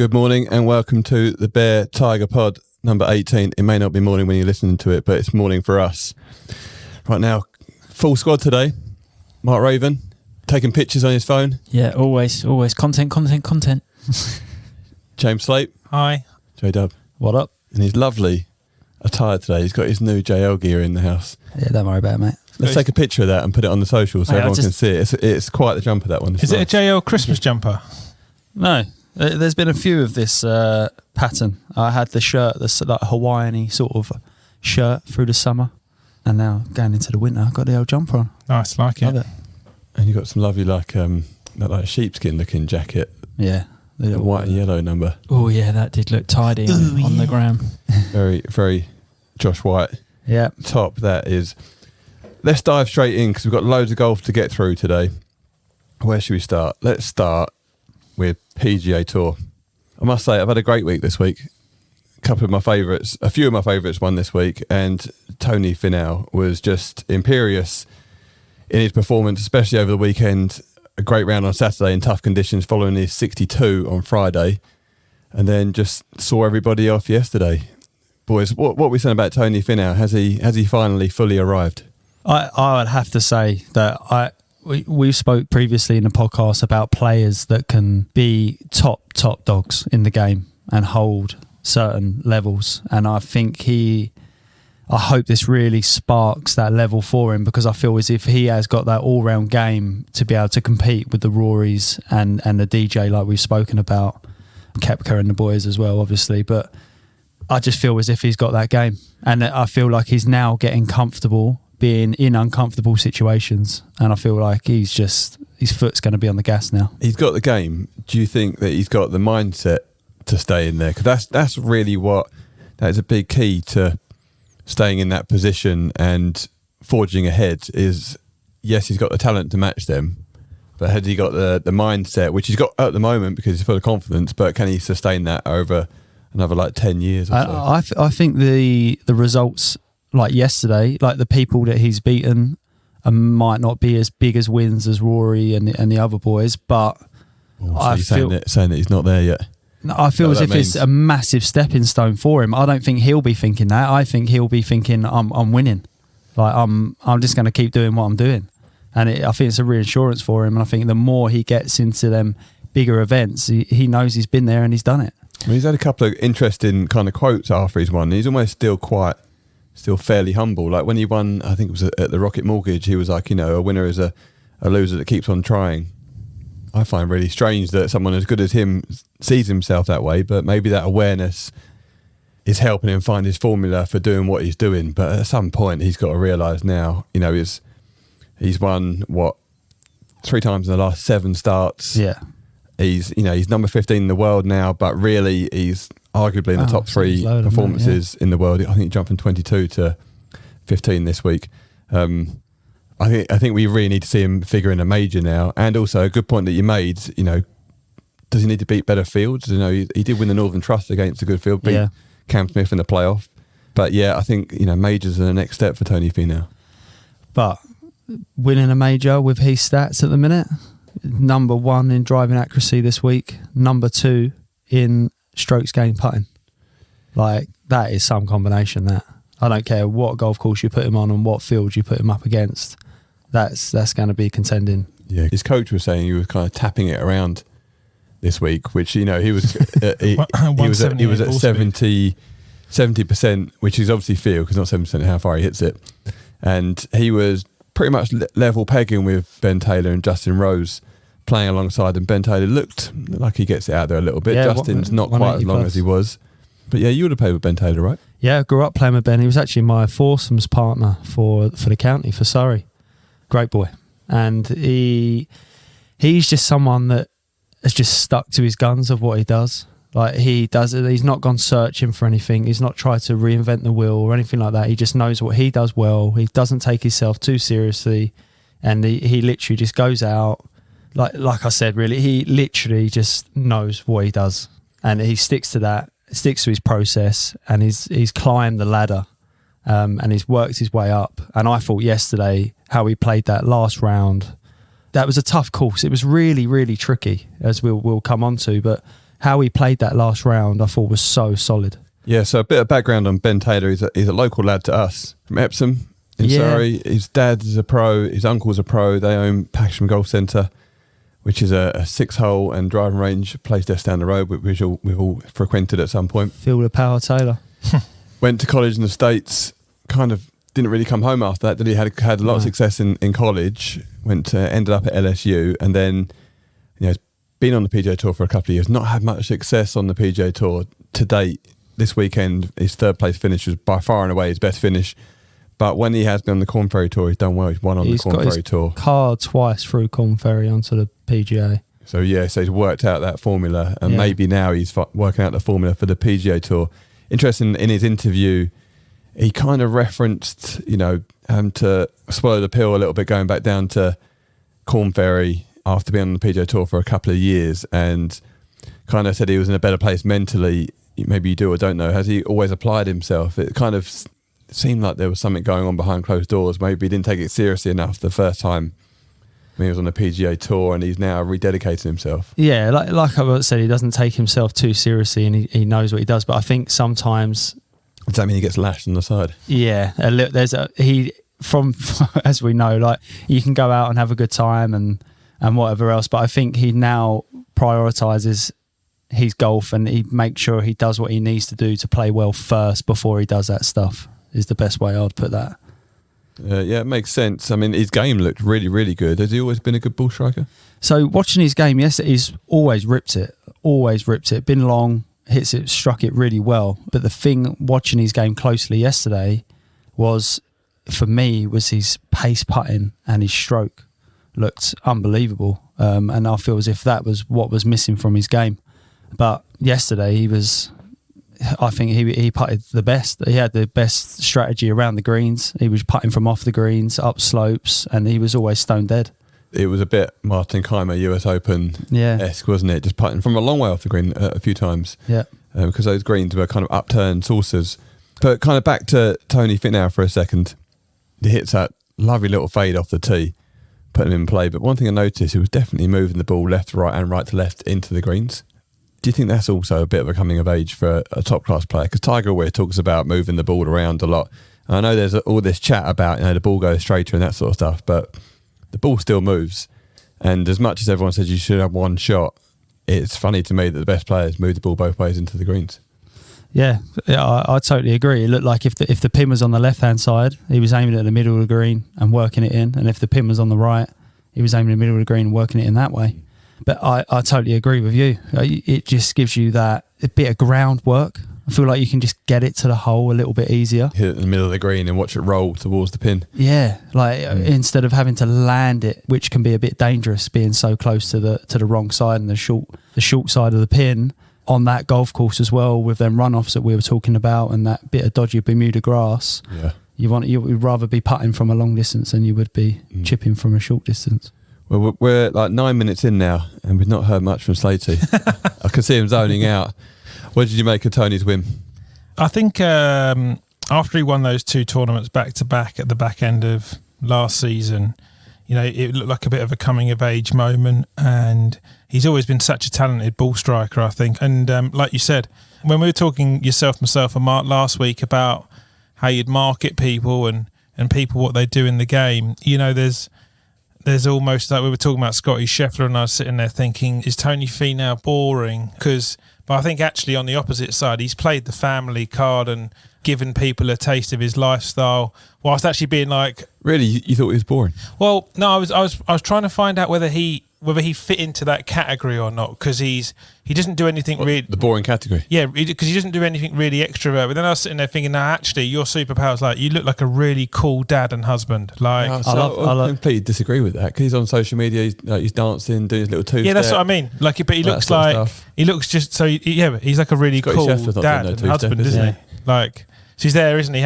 Good morning and welcome to the Bear Tiger Pod number 18. It may not be morning when you're listening to it, but it's morning for us. Right now, full squad today. Mark Raven, taking pictures on his phone. Yeah, always. Content. James Slate. Hi. J-Dub. What up? And he's lovely attire today. He's got his new JL gear in the house. Yeah, don't worry about it, mate. Let's take a picture of that and put it on the social so everyone can see it. It's quite the jumper, that one. Is it a JL Christmas jumper? No. There's been a few of this pattern. I had the shirt, this like Hawaiian-y sort of shirt through the summer. And now going into the winter, I've got the old jumper on. Nice, like it. Love it. And you've got some lovely like sheepskin looking jacket. Yeah. The white and yellow number. Oh yeah, that did look tidy on the gram. Very, very Josh White. Yeah. Top, that is. Let's dive straight in because we've got loads of golf to get through today. Where should we start? Let's start with PGA Tour. I must say, I've had a great week this week. A few of my favourites won this week, and Tony Finau was just imperious in his performance, especially over the weekend. A great round on Saturday in tough conditions following his 62 on Friday, and then just saw everybody off yesterday. Boys, what are we saying about Tony Finau? Has he finally fully arrived? I would have to say that we spoke previously in the podcast about players that can be top dogs in the game and hold certain levels, and I think I hope this really sparks that level for him, because I feel as if he has got that all-round game to be able to compete with the Rorys and the DJ like we've spoken about, Koepka and the boys as well obviously, but I just feel as if he's got that game, and I feel like he's now getting comfortable being in uncomfortable situations, and I feel like his foot's going to be on the gas now. He's got the game. Do you think that he's got the mindset to stay in there? Because that's really that is a big key to staying in that position and forging ahead. Is yes, he's got the talent to match them, but has he got the mindset, which he's got at the moment because he's full of confidence, but can he sustain that over another like 10 years or so? I think the results like yesterday, like the people that he's beaten might not be as big as wins as Rory and the other boys, but saying that he's not there yet. I feel as if it's a massive stepping stone for him. I don't think he'll be thinking that. I think he'll be thinking, I'm winning. Like I'm just going to keep doing what I'm doing. And I think it's a reassurance for him. And I think the more he gets into them bigger events, he knows he's been there and he's done it. Well, he's had a couple of interesting kind of quotes after he's won. He's almost still fairly humble. Like when he won, I think it was at the Rocket Mortgage, he was like, a winner is a loser that keeps on trying. I find really strange that someone as good as him sees himself that way, but maybe that awareness is helping him find his formula for doing what he's doing. But at some point, he's got to realise now, he's won, 3 times in the last 7 starts. Yeah. He's number 15 in the world now, but really he's arguably in the top 3 performances in the world. I think he jumped from 22 to 15 this week. I think we really need to see him figure in a major now. And also a good point that you made, does he need to beat better fields? He did win the Northern Trust against a good field, beat Cam Smith in the playoff. But yeah, I think, majors are the next step for Tony Finau. But winning a major with his stats at the minute, number 1 in driving accuracy this week, number 2 in strokes gained putting. Like, that is some combination, that. I don't care what golf course you put him on and what field you put him up against. That's going to be contending. Yeah, his coach was saying he was kind of tapping it around this week, which he was he was at 70%, which is obviously field because not 70% how far he hits it, and he was pretty much level pegging with Ben Taylor and Justin Rose playing alongside, and Ben Taylor looked like he gets it out there a little bit. Yeah, Justin's not quite as long as he was, but yeah, you would have played with Ben Taylor, right? Yeah, I grew up playing with Ben. He was actually my foursomes partner for the county, for Surrey. Great boy. And he's just someone that has just stuck to his guns of what he does. Like, he does it. He's not gone searching for anything. He's not tried to reinvent the wheel or anything like that. He just knows what he does well. He doesn't take himself too seriously. And he literally just goes out. Like I said, really, he literally just knows what he does. And he sticks to that. Sticks to his process, and he's climbed the ladder, and he's worked his way up. And I thought yesterday how he played that last round, that was a tough course. It was really, really tricky, as we'll come on to. But how he played that last round, I thought was so solid. Yeah, so a bit of background on Ben Taylor. He's a local lad to us from Epsom in Surrey. His dad is a pro, his uncle's a pro. They own Paxton Golf Centre, which is a 6-hole and driving range place just down the road, which we've all frequented at some point. Field of Power Taylor. Went to college in the States, kind of didn't really come home after that. Did he had a lot of success in college, ended up at LSU, and then he's been on the PGA Tour for a couple of years, not had much success on the PGA Tour to date. This weekend, his third place finish was by far and away his best finish. But when he has been on the Corn Ferry Tour, he's done well. He's won on the Corn Ferry Tour. Card twice through Corn Ferry onto the PGA. So he's worked out that formula, and maybe now he's working out the formula for the PGA Tour. Interesting, in his interview, he kind of referenced, having to swallow the pill a little bit, going back down to Corn Ferry after being on the PGA Tour for a couple of years, and kind of said he was in a better place mentally. Maybe you do or don't know. Has he always applied himself? It kind of seemed like there was something going on behind closed doors. Maybe he didn't take it seriously enough the first time when he was on the PGA Tour, and he's now rededicating himself. Yeah, like I said, he doesn't take himself too seriously, and he knows what he does. But I think sometimes... Does that mean he gets lashed on the side? Yeah, as we know, like, you can go out and have a good time and whatever else, but I think he now prioritises his golf, and he makes sure he does what he needs to do to play well first before he does that stuff, is the best way I'd put that. Yeah, it makes sense. I mean, his game looked really, really good. Has he always been a good ball striker? So watching his game, yes, he's always ripped it. Been long, hits it, struck it really well. But the thing watching his game closely yesterday was, for me, was his pace putting and his stroke looked unbelievable. And I feel as if that was what was missing from his game. But yesterday I think he putted the best. He had the best strategy around the greens. He was putting from off the greens, up slopes, and he was always stone dead. It was a bit Martin Keimer US Open-esque, wasn't it? Just putting from a long way off the green a few times. Yeah. Because those greens were kind of upturned saucers. But kind of back to Tony Finau for a second. He hits that lovely little fade off the tee, putting him in play. But one thing I noticed, he was definitely moving the ball left to right and right to left into the greens. Do you think that's also a bit of a coming of age for a top class player? Because Tiger always talks about moving the ball around a lot. And I know there's all this chat about the ball goes straighter and that sort of stuff, but the ball still moves. And as much as everyone says you should have one shot, it's funny to me that the best players move the ball both ways into the greens. Yeah, I totally agree. It looked like if the pin was on the left hand side, he was aiming at the middle of the green and working it in, and if the pin was on the right, he was aiming at the middle of the green and working it in that way. But I totally agree with you. It just gives you that a bit of groundwork. I feel like you can just get it to the hole a little bit easier. Hit it in the middle of the green and watch it roll towards the pin. Yeah, instead of having to land it, which can be a bit dangerous, being so close to the wrong side and the short side of the pin on that golf course as well, with them runoffs that we were talking about and that bit of dodgy Bermuda grass. Yeah, you'd rather be putting from a long distance than you would be chipping from a short distance. Well, we're like 9 minutes in now, and we've not heard much from Slatey. I can see him zoning out. What did you make of Tony's win? I think after he won those two tournaments back to back at the back end of last season, it looked like a bit of a coming of age moment, and he's always been such a talented ball striker, I think. And like you said, when we were talking myself and Mark last week about how you'd market people and people what they do in the game, there's almost like we were talking about Scotty Scheffler, and I was sitting there thinking, is Tony Finau boring? But I think actually on the opposite side, he's played the family card and given people a taste of his lifestyle, whilst actually being like... Really? You thought he was boring? Well, no, I was trying to find out whether he fit into that category or not, because he doesn't do anything really... The boring category? Yeah, because he doesn't do anything really extrovert. But then I was sitting there thinking, no, actually, your superpower's you look like a really cool dad and husband. I completely disagree with that, because he's on social media, he's dancing, doing his little two-step. Yeah, that's what I mean. But he looks he looks just so. Yeah, but he's like a really cool dad and husband, isn't he? So he's there, isn't he?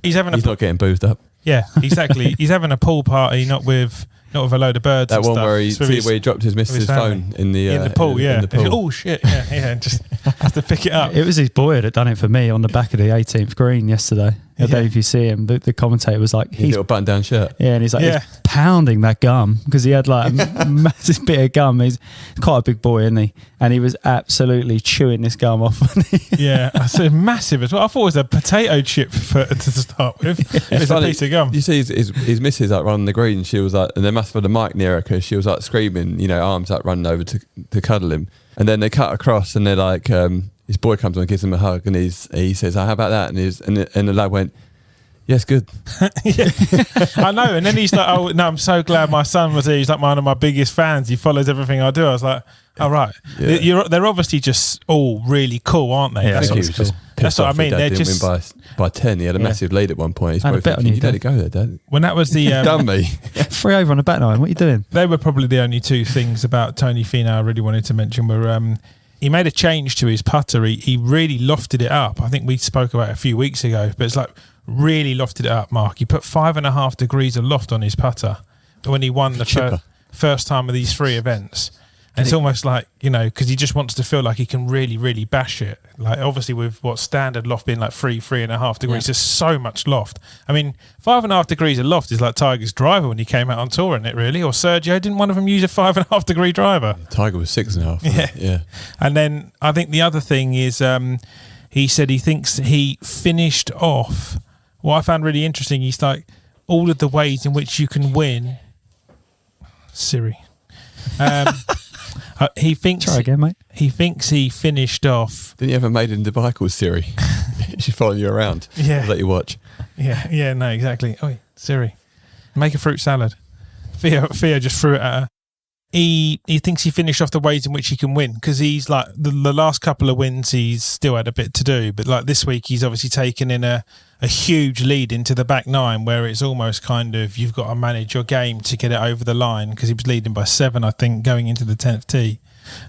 He's not getting boozed up. Yeah, exactly. He's having a pool party, not with a load of birds. That and one stuff. where he dropped his missus' phone in the pool. In the pool. Oh shit! Yeah, just has to pick it up. It was his boy that done it for me on the back of the 18th green yesterday. I don't know if you see him. The commentator was like, his little button-down shirt. Yeah, and he's like, he's pounding that gum because he had like a massive bit of gum. He's quite a big boy, isn't he? And he was absolutely chewing this gum off. Yeah, I said massive as well. I thought it was a potato chip to start with. It's a piece of gum. You see his missus like running the green. She was like, and they must have had a mic near her because she was like screaming, you know, arms like running over to cuddle him. And then they cut across and they're like, his boy comes on and gives him a hug and he says, "Oh, how about that?" And the lad went, "Yes, good." Yeah. I know. And then he's like, "Oh no, I'm so glad my son was here. He's like one of my biggest fans. He follows everything I do." I was like, "All right." Yeah. They're obviously just all really cool, aren't they? Yeah, That's what I mean. They're just win by 10. He had a massive lead at one point. He's had a bet on you, let it go there, Dad. when that was the You've done me. 3 over on the back nine. What are you doing? they were probably the only two things about Tony Finau I really wanted to mention were he made a change to his putter. He really lofted it up. I think we spoke about it a few weeks ago, but it's like really lofted it up, Mark. He put 5.5 degrees of loft on his putter when he won the first time of these 3 events. And it's almost like, you know, because he just wants to feel like he can really, really bash it. Like, obviously, with what standard loft being like 3.5 degrees, there's so much loft. I mean, 5.5 degrees of loft is like Tiger's driver when he came out on tour, isn't it, really? Or Sergio, didn't one of them use a 5.5 degree driver? Tiger was 6.5. Yeah. And then I think the other thing is he said he thinks he finished off. What I found really interesting, he's like, all of the ways in which you can win. Siri. He thinks. Try again, mate. He thinks he finished off. Didn't you ever made it in Dubai called Siri? She's following you around. Yeah. Let you watch. Yeah, no, exactly. Oh, Siri, make a fruit salad. Theo just threw it at her. He thinks he finished off the ways in which he can win because he's like the last couple of wins he's still had a bit to do, but like this week he's obviously taken in a huge lead into the back nine where it's almost kind of you've got to manage your game to get it over the line because he was leading by 7 I think going into the 10th tee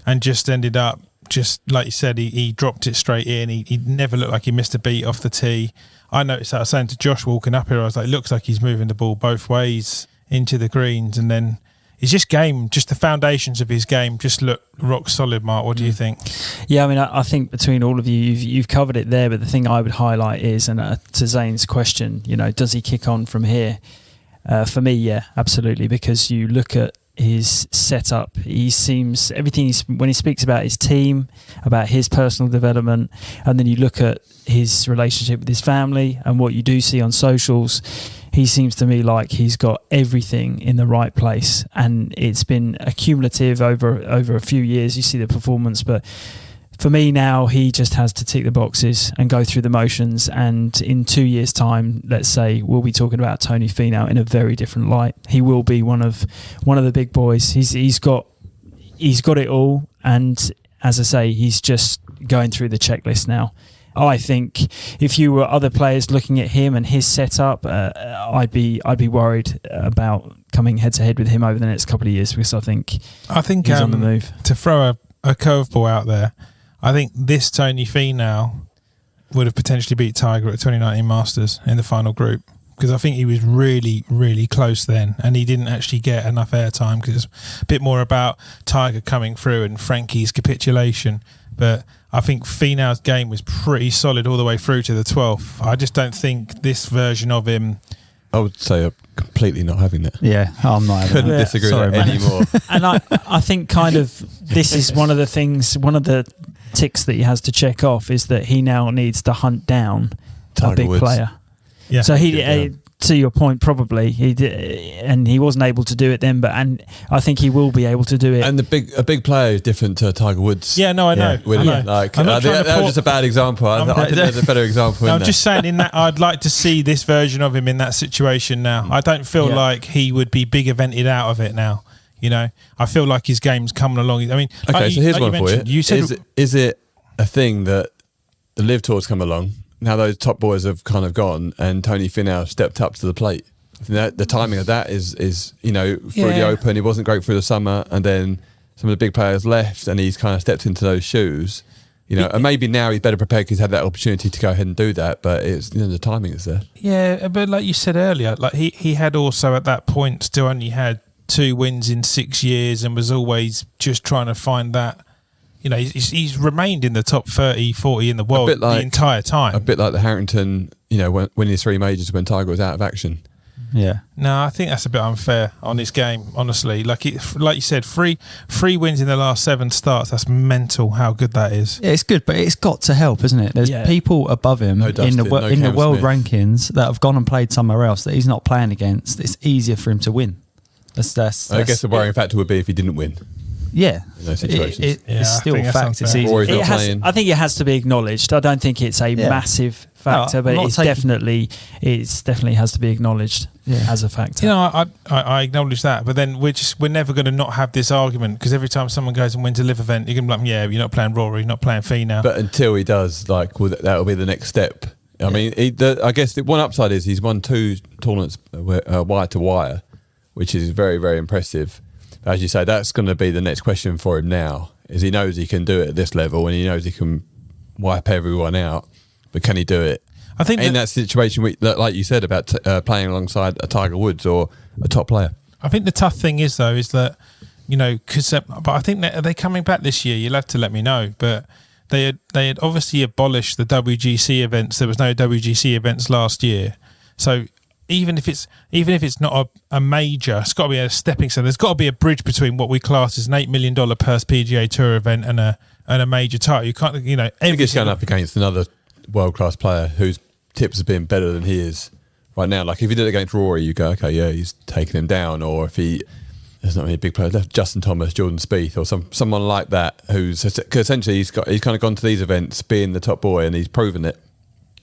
and just ended up just like you said he dropped it straight in. He never looked like he missed a beat off the tee. I noticed that. I was saying to Josh walking up here, I was like, it looks like he's moving the ball both ways into the greens, and then it's just the foundations of his game just look rock solid. Mark, what do you think? Yeah, I mean, I think between all of you, you've covered it there. But the thing I would highlight is, and to Zane's question, you know, does he kick on from here? For me, yeah, absolutely. Because you look at his setup, he seems everything. When he speaks about his team, about his personal development, and then you look at his relationship with his family and what you do see on socials. He seems to me like he's got everything in the right place, and it's been accumulative over a few years. You see the performance, but for me now, he just has to tick the boxes and go through the motions. And in 2 years' time, let's say, we'll be talking about Tony Finau in a very different light. He will be one of the big boys. He's got it all, and as I say, he's just going through the checklist now. I think if you were other players looking at him and his setup, I'd be worried about coming head to head with him over the next couple of years because I think he's on the move. To throw a curveball out there, I think this Tony Finau would have potentially beat Tiger at 2019 Masters in the final group because I think he was really, really close then, and he didn't actually get enough airtime because it's a bit more about Tiger coming through and Frankie's capitulation. But I think Finau's game was pretty solid all the way through to the 12th. I just don't think this version of him... I would say I'm completely not having that. Yeah, I'm not having Couldn't that. disagree with that anymore. And I think kind of this is one of the things, one of the ticks that he has to check off is that he now needs to hunt down Tiger a big Woods. player. Yeah. So to your point, probably he did, and he wasn't able to do it then. And I think he will be able to do it. And a big player is different to Tiger Woods. Yeah, no, I know. Really, I know. like, I'm not I think trying to that was just a bad example. I think there's a better example. I'm just saying, in that, I'd like to see this version of him in that situation now. I don't feel like he would be big evented out of it now. You know, I feel like his game's coming along. I mean, okay, so here's one for you. You said, is it a thing that the Live Tour's come along? Now those top boys have kind of gone, and Tony Finau stepped up to the plate. I think the timing of that is you know, through the Open, he wasn't great through the summer, and then some of the big players left, and he's kind of stepped into those shoes. You know, and maybe now he's better prepared because he's had that opportunity to go ahead and do that. But it's, you know, the timing is there. Yeah, but like you said earlier, like he had also at that point still only had 2 wins in 6 years, and was always just trying to find that he's remained in the top 30, 40 in the world the entire time. A bit like the Harrington, winning his 3 majors when Tiger was out of action. Yeah. No, I think that's a bit unfair on his game, honestly. Like you said, three wins in the last 7 starts. That's mental how good that is. Yeah, it's good, but it's got to help, isn't it? There's people above him in the world rankings that have gone and played somewhere else that he's not playing against. It's easier for him to win. That's I guess the worrying factor would be if he didn't win. Yeah, in those situations. It's still a fact. It's easy. I think it has to be acknowledged. I don't think it's a massive factor, but it's definitely has to be acknowledged as a factor. I acknowledge that, but then we're never going to not have this argument, because every time someone goes and wins a live event, you're going to be like, you're not playing Rory, you're not playing Finau. But until he does, that'll be the next step. I mean, I guess the one upside is he's won 2 tournaments wire to wire, which is very, very impressive. As you say, that's going to be the next question for him now, is he knows he can do it at this level and he knows he can wipe everyone out, but can he do it? I think in that situation, like you said about playing alongside a Tiger Woods or a top player. I think the tough thing is that, but I think that, are they coming back this year? You'll have to let me know, but they had obviously abolished the WGC events. There was no WGC events last year. So even if it's not a major, it's got to be a stepping stone. There's got to be a bridge between what we class as an $8 million purse PGA Tour event and a major title. You can't, I think it's going up against another world class player whose tips have been better than he is right now. Like if he did it against Rory, you go, okay, yeah, he's taking him down. Or if there's not many big players left, Justin Thomas, Jordan Spieth, or someone like that, because essentially he's kind of gone to these events being the top boy and he's proven it.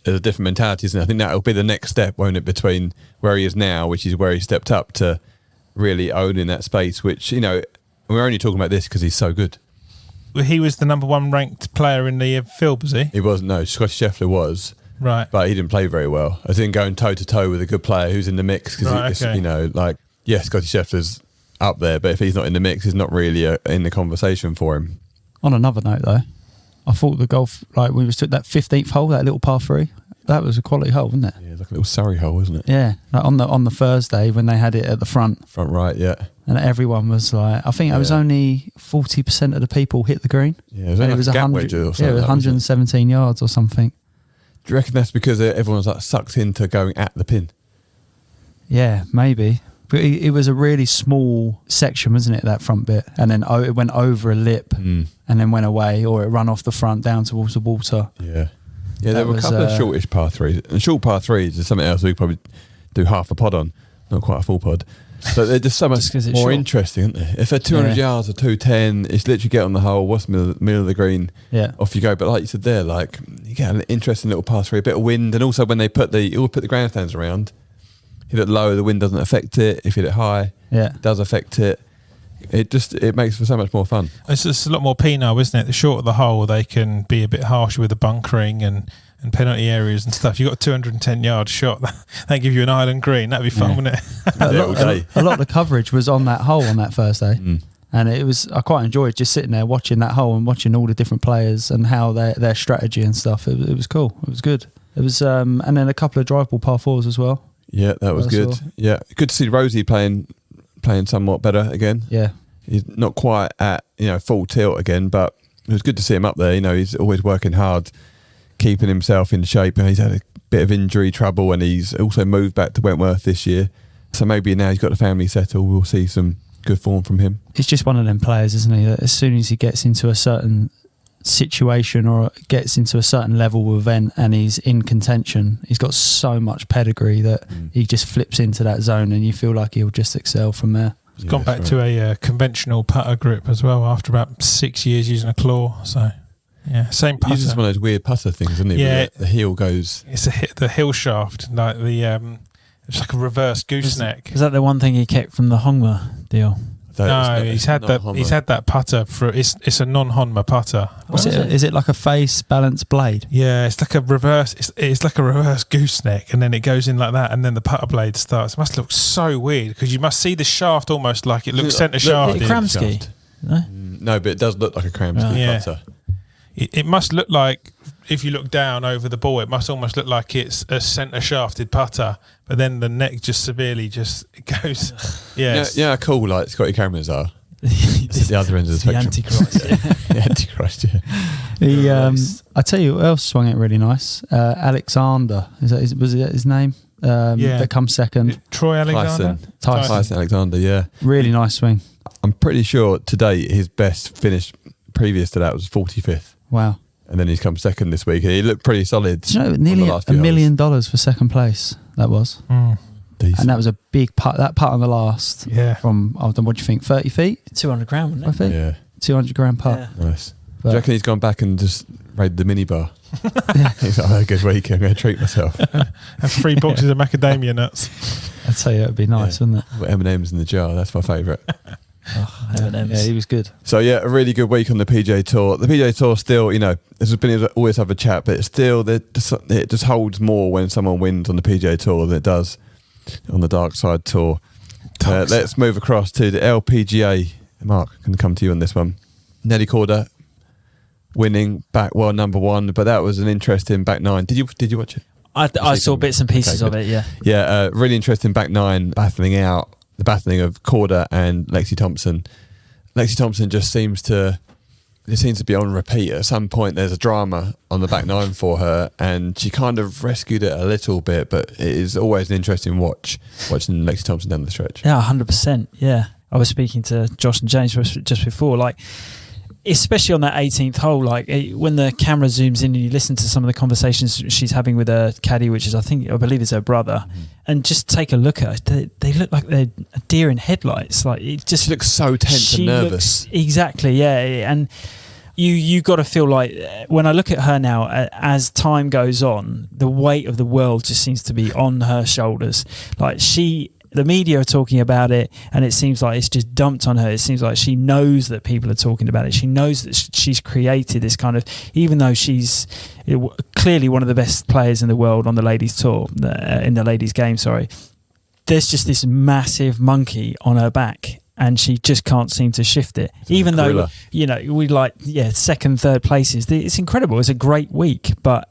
There's a different mentality, isn't it? I think that'll be the next step, won't it, between where he is now, which is where he stepped up, to really owning that space, which, we're only talking about this because he's so good. He was the number 1 ranked player in the field, was he? He wasn't, no. Scotty Scheffler was. Right. But he didn't play very well. I think going toe-to-toe with a good player who's in the mix, because, Scotty Scheffler's up there, but if he's not in the mix, he's not really in the conversation for him. On another note, though, I thought the golf, we took that 15th hole, that little par 3, that was a quality hole, wasn't it? Yeah, it's like a little Surrey hole, wasn't it? Yeah, on the Thursday when they had it at the front. Front right, yeah. And everyone was like, I think it was only 40% of the people hit the green. Yeah, it was like a gap wedge or something. Yeah, it was 117 yards or something. Do you reckon that's because everyone's sucked into going at the pin? Yeah, maybe. But it was a really small section, wasn't it, that front bit? And then it went over a lip and then went away, or it ran off the front down towards the water. Yeah. Yeah, there were a couple of shortish par 3s. And short par 3s is something else we could probably do half a pod on. Not quite a full pod. But they're just so much more interesting, aren't they? If they're 200 yards or 210, it's literally get on the hole, what's the middle of the green, off you go. But like you said there, you get an interesting little par 3, a bit of wind. And also when they put the grandstands around, hit it low, the wind doesn't affect it. If you hit it high, it does affect it. It makes for so much more fun. It's just a lot more penile, isn't it? The shorter the hole, they can be a bit harsher with the bunkering and penalty areas and stuff. You got a 210 yard shot, they give you an island green. That'd be fun, wouldn't it? A lot of the coverage was on that hole on that first day. And I quite enjoyed just sitting there watching that hole and watching all the different players and how their strategy and stuff. It was cool. It was good. It was and then a couple of drive ball par 4s as well. Yeah, that was good. Yeah, good to see Rosie playing somewhat better again. Yeah, he's not quite at full tilt again, but it was good to see him up there. He's always working hard, keeping himself in shape. He's had a bit of injury trouble, and he's also moved back to Wentworth this year. So maybe now he's got the family settled, we'll see some good form from him. He's just one of them players, isn't he? That as soon as he gets into a certain situation or gets into a certain level of event and he's in contention, he's got so much pedigree that he just flips into that zone and you feel like he'll just excel from there. He's gone back to a conventional putter grip as well after about 6 years using a claw. So yeah, same putter. He's just one of those weird putter things, isn't he? Yeah, the heel goes. It's the heel shaft, like it's like a reverse gooseneck. Is that the one thing he kept from the Honma deal? No, he's had that putter for it's a non-Honma putter. Is it like a face balance blade? Yeah, it's like a reverse. It's like a reverse gooseneck, and then it goes in like that, and then the putter blade starts. It must look so weird because you must see the shaft almost like it looks centre shafted. Kramski? No, but it does look like a Kramski putter. It must look like, if you look down over the ball, it must almost look like it's a centre shafted putter, but then the neck just severely goes. Yeah, cool. Like Scotty Cameron's are. This is the other end of the spectrum. Antichrist. The Antichrist, I tell you who else swung it really nice. Alexander, was it his name? That comes second. Troy Alexander? Tyson Alexander, yeah. Really nice swing. I'm pretty sure today his best finish previous to that was 45th. Wow. And then he's come second this week. He looked pretty solid. Do you know, nearly $1 million for second place, that was. Decent. And that was a big putt. That putt on the last. Yeah. From, what do you think, 30 feet? 200 grand, wasn't it? I think. Yeah. 200 grand putt. Yeah. Nice. Do you reckon he's gone back and just raided the minibar? He's like, a good week, I'm going to treat myself. Have 3 boxes of macadamia nuts. I'd say it would be nice, wouldn't it? With M&M's in the jar, that's my favourite. Yeah, he was good. So yeah, a really good week on the PGA Tour. The PGA Tour still, there's been always have a chat, but it's still, it just holds more when someone wins on the PGA Tour than it does on the Dark Side Tour. Let's move across to the LPGA. Mark, I'm going to come to you on this one. Nelly Korda winning back number 1, but that was an interesting back 9. Did you watch it? I saw bits and pieces of it, yeah. Yeah, really interesting back 9, battling out the battling of Korda and Lexi Thompson. Lexi Thompson just seems to be on repeat. At some point there's a drama on the back 9 for her, and she kind of rescued it a little bit, but it is always an interesting watching Lexi Thompson down the stretch. Yeah, 100%. Yeah. I was speaking to Josh and James just before, especially on that 18th hole, when the camera zooms in and you listen to some of the conversations she's having with her caddy, which is I believe is her brother, and just take a look at her. They look like they're a deer in headlights. It just she looks so tense and nervous. Exactly, yeah. And you got to feel like when I look at her now, as time goes on, the weight of the world just seems to be on her shoulders. The media are talking about it, and it seems like it's just dumped on her. It seems like she knows that people are talking about it. She knows that she's created this kind of, even though she's clearly one of the best players in the world on the ladies' tour, in the ladies' game, sorry. There's just this massive monkey on her back, and she just can't seem to shift it. Even though, we second, third places. It's incredible. It's a great week, but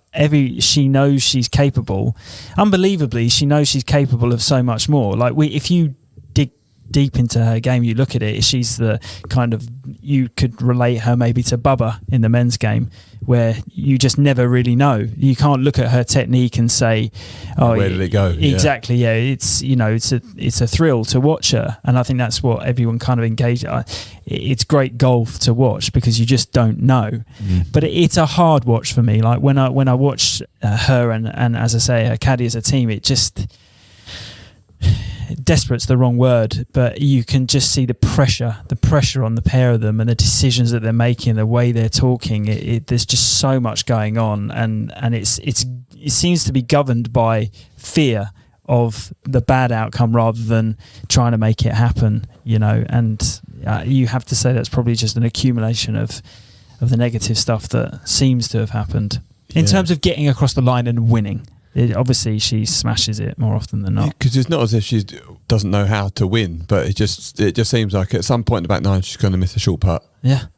she knows she's capable. Unbelievably, she knows she's capable of so much more. If you dig deep into her game, you look at it, she's the kind of, you could relate her maybe to Bubba in the men's game, where you just never really know. You can't look at her technique and say, "Oh, where did it go?" Exactly. Yeah, it's it's a thrill to watch her, and I think that's what everyone kind of engaged. It's great golf to watch because you just don't know. But it's a hard watch for me. When I watch her and as I say, her caddy as a team, it just. Desperate's the wrong word, but you can just see the pressure on the pair of them, and the decisions that they're making, the way they're talking. There's just so much going on, and it seems to be governed by fear of the bad outcome rather than trying to make it happen. And you have to say that's probably just an accumulation of the negative stuff that seems to have happened in terms of getting across the line and winning. Obviously, she smashes it more often than not. Because it's not as if she doesn't know how to win, but it just seems like at some point in the back 9 she's going to miss a short putt. Yeah,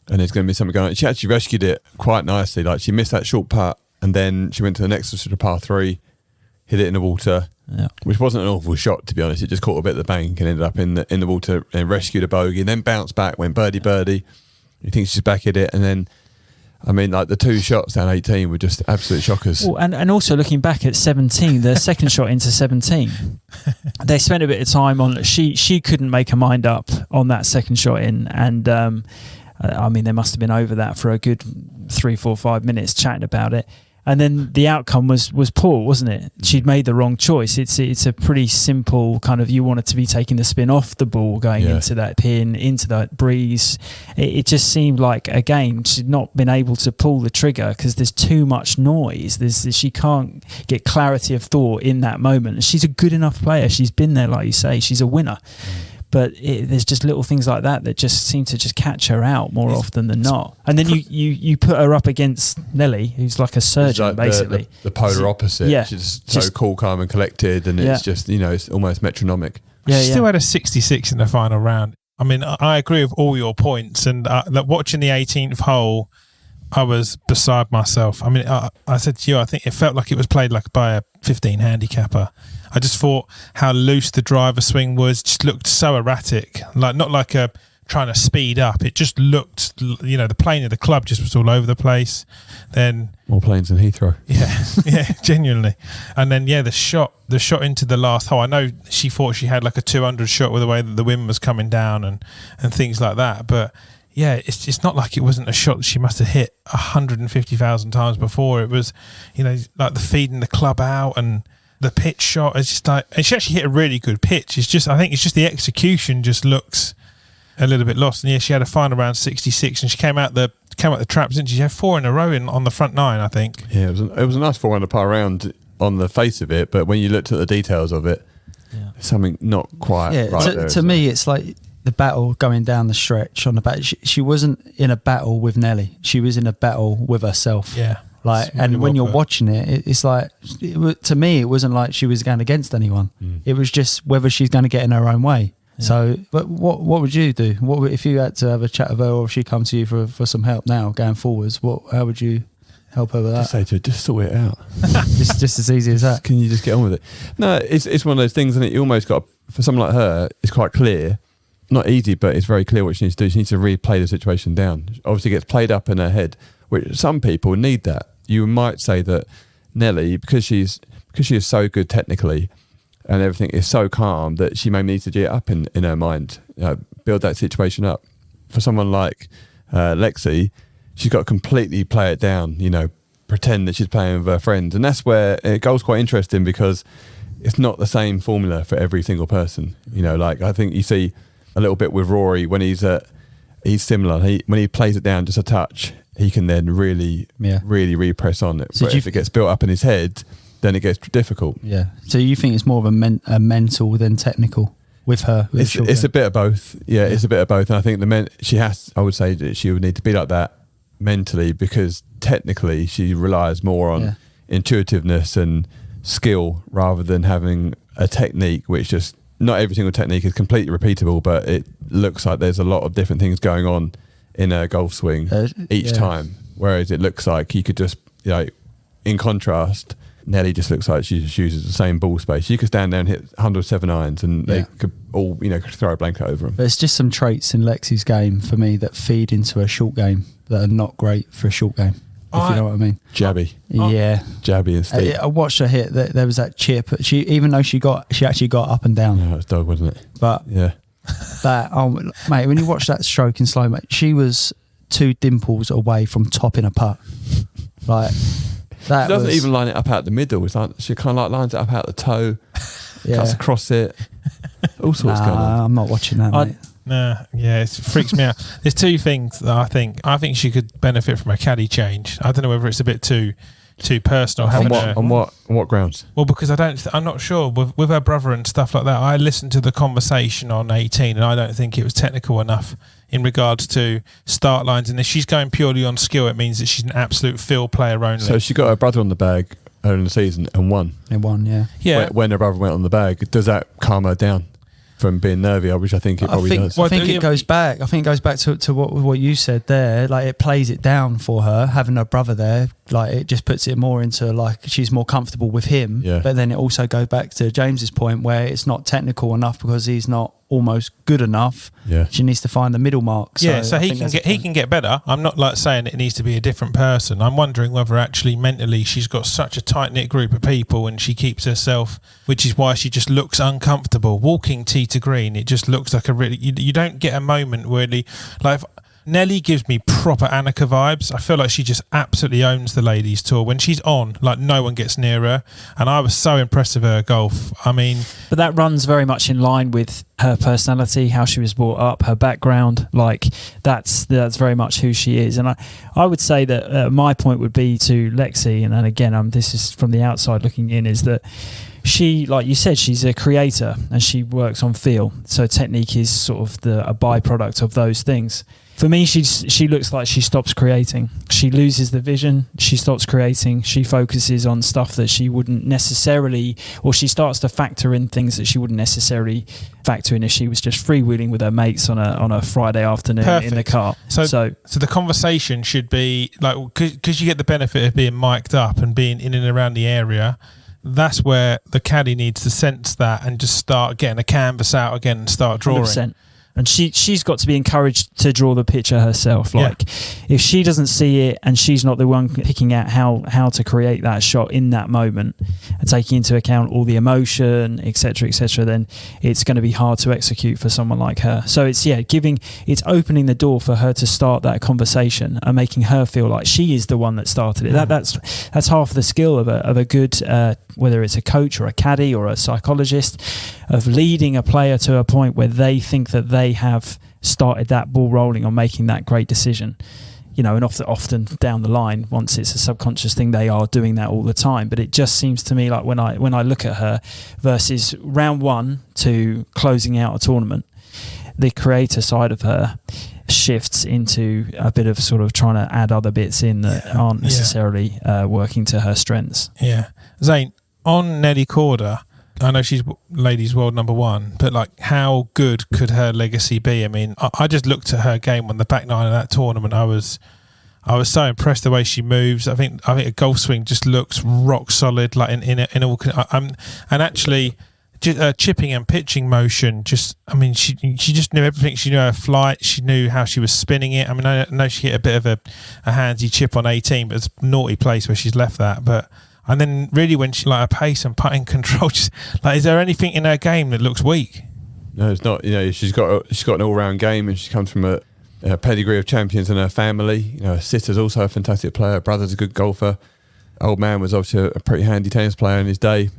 and there's going to be something going on. She actually rescued it quite nicely. She missed that short putt, and then she went to the next sort of par 3, hit it in the water, which wasn't an awful shot to be honest. It just caught a bit of the bank and ended up in the water and rescued a bogey, and then bounced back, went birdie. You think she's back at it, and then. The 2 shots down 18 were just absolute shockers. Well, and also looking back at 17, the second shot into 17, they spent a bit of time on. She couldn't make her mind up on that second shot in, and they must have been over that for a good 3, 4, 5 minutes chatting about it. And then the outcome was poor, wasn't it? She'd made the wrong choice. It's a pretty simple kind of, you want it to be taking the spin off the ball, going into that pin, into that breeze. It just seemed like, again, she'd not been able to pull the trigger because there's too much noise. She can't get clarity of thought in that moment. She's a good enough player. She's been there, like you say. She's a winner. But there's just little things like that just seem to just catch her out more often than not. And then you put her up against Nelly, who's like a surgeon, basically. The polar opposite. Yeah. She's so cool, calm and collected, and it's just, it's almost metronomic. She still had a 66 in the final round. I agree with all your points. And watching the 18th hole, I was beside myself. I said to you, I think it felt like it was played by a 15 handicapper. I just thought how loose the driver swing was. Just looked so erratic, not like a trying to speed up. It just looked, the plane of the club just was all over the place. Then more planes than Heathrow. Yeah, genuinely. And then the shot into the last hole. I know she thought she had like a 200 shot with the way that the wind was coming down and things like that. But yeah, it's not like it wasn't a shot that she must have hit 150,000 times before. It was, like the feeding the club out and the pitch shot. It's just like, and she actually hit a really good pitch. I think it's just the execution just looks a little bit lost. And she had a final round 66, and she came out the traps, didn't she? She had 4 in a row on the front 9, I think. Yeah, it was a nice 4 under par round on the face of it, but when you looked at the details of it, something not quite right there. To me, it's like the battle going down the stretch on the back. She wasn't in a battle with Nelly. She was in a battle with herself. Yeah. Like, and when you're watching it, it's like, to me, it wasn't like she was going against anyone. It was just whether she's going to get in her own way. Yeah. So, but what would you do? What if you had to have a chat with her, or if she come to you for some help now going forwards? How would you help her with that? Just say to her, just sort it out. just as easy as that. Can you just get on with it? No, it's one of those things, and you almost got, for someone like her, it's quite clear. Not easy, but it's very clear what she needs to do. She needs to replay the situation down. Obviously, it gets played up in her head, which some people need that. You might say that Nelly, because she is so good technically, and everything is so calm, that she may need to get up in her mind, build that situation up. For someone like Lexi, she's got to completely play it down, pretend that she's playing with her friends. And that's where it goes quite interesting, because it's not the same formula for every single person. I think you see a little bit with Rory when he's similar. When he plays it down just a touch, he can then really repress on it. So but if it gets built up in his head, then it gets difficult. Yeah. So you think it's more of a mental than technical with her? It's a bit of both. Yeah, it's a bit of both. And I think I would say that she would need to be like that mentally, because technically she relies more on intuitiveness and skill rather than having a technique which just, not every single technique is completely repeatable, but it looks like there's a lot of different things going on in a golf swing each time. Whereas it looks like you could just, in contrast, Nelly just looks like she just uses the same ball space. She could stand there and hit 107 irons, and they could all, throw a blanket over them. There's just some traits in Lexi's game for me that feed into a short game that are not great for a short game. If you know what I mean. Jabby. Yeah. Jabby and steep. I watched her hit. There was that chip. Even though she actually got up and down. Yeah, it was dog, wasn't it? But mate, when you watch that stroke in slow, mate, she was 2 dimples away from topping a putt. Like that. She doesn't even line it up out the middle. It's like she kind of like lines it up out the toe, cuts across it, all sorts going on. I'm not watching that, mate. It freaks me out. There's 2 things that I think she could benefit from a caddy change. I don't know whether it's a bit too personal. On what grounds? Well, because I'm not sure with her brother and stuff like that. I listened to the conversation on 18, and I don't think it was technical enough in regards to start lines. And if she's going purely on skill, it means that she's an absolute field player only. So she got her brother on the bag early in the season and won. It won, yeah. Yeah. When her brother went on the bag, does that calm her down from being nervy? Which I think it probably does. I think it goes back. I think it goes back to what you said there. Like, it plays it down for her having her brother there. Like, it just puts it more into, like, she's more comfortable with him. Yeah. But then it also goes back to James's point where it's not technical enough because he's not almost good enough. Yeah. She needs to find the middle mark. So he can get better. I'm not like saying it needs to be a different person. I'm wondering whether actually mentally she's got such a tight knit group of people and she keeps herself, which is why she just looks uncomfortable walking tee to green. It just looks like a really, you don't get a moment really like. Nelly gives me proper Annika vibes. I feel like she just absolutely owns the ladies tour. When she's on, like, no one gets near her. And I was so impressed with her golf. I mean... But that runs very much in line with her personality, how she was brought up, her background. Like, that's very much who she is. And I would say that my point would be to Lexi, and again, this is from the outside looking in, is that she, like you said, she's a creator and she works on feel. So technique is sort of a byproduct of those things. For me, she looks like she stops creating. She loses the vision. She stops creating. She focuses on stuff that she wouldn't necessarily, or she starts to factor in things that she wouldn't necessarily factor in if she was just freewheeling with her mates on a Friday afternoon. Perfect. In the car. So the conversation should be like, because you get the benefit of being mic'd up and being in and around the area. That's where the caddy needs to sense that and just start getting a canvas out again and start drawing. 100%. And she's got to be encouraged to draw the picture herself. Like, if she doesn't see it and she's not the one picking out how to create that shot in that moment and taking into account all the emotion, etc., then it's going to be hard to execute for someone like her. So it's opening the door for her to start that conversation and making her feel like she is the one that started it. That's half the skill of a good, whether it's a coach or a caddy or a psychologist, of leading a player to a point where they think that they have started that ball rolling on making that great decision. And often down the line, once it's a subconscious thing, they are doing that all the time. But it just seems to me like when I look at her versus round one to closing out a tournament, the creator side of her shifts into a bit of sort of trying to add other bits in that aren't necessarily working to her strengths. Yeah. Zane, on Nelly Korda, I know she's ladies world number one, but like, how good could her legacy be? I mean, I just looked at her game on the back nine of that tournament. I was so impressed the way she moves. I think a golf swing just looks rock solid. Like in all, and actually, chipping and pitching motion. She just knew everything. She knew her flight. She knew how she was spinning it. I mean, I know she hit a bit of a handsy chip on 18, but it's a naughty place where she's left that, but. And then really when she her pace and putting control, just is there anything in her game that looks weak? No, it's not. She's got an all-round game, and she comes from a pedigree of champions in her family. Her sister's also a fantastic player. Her brother's a good golfer. Old man was obviously a pretty handy tennis player in his day,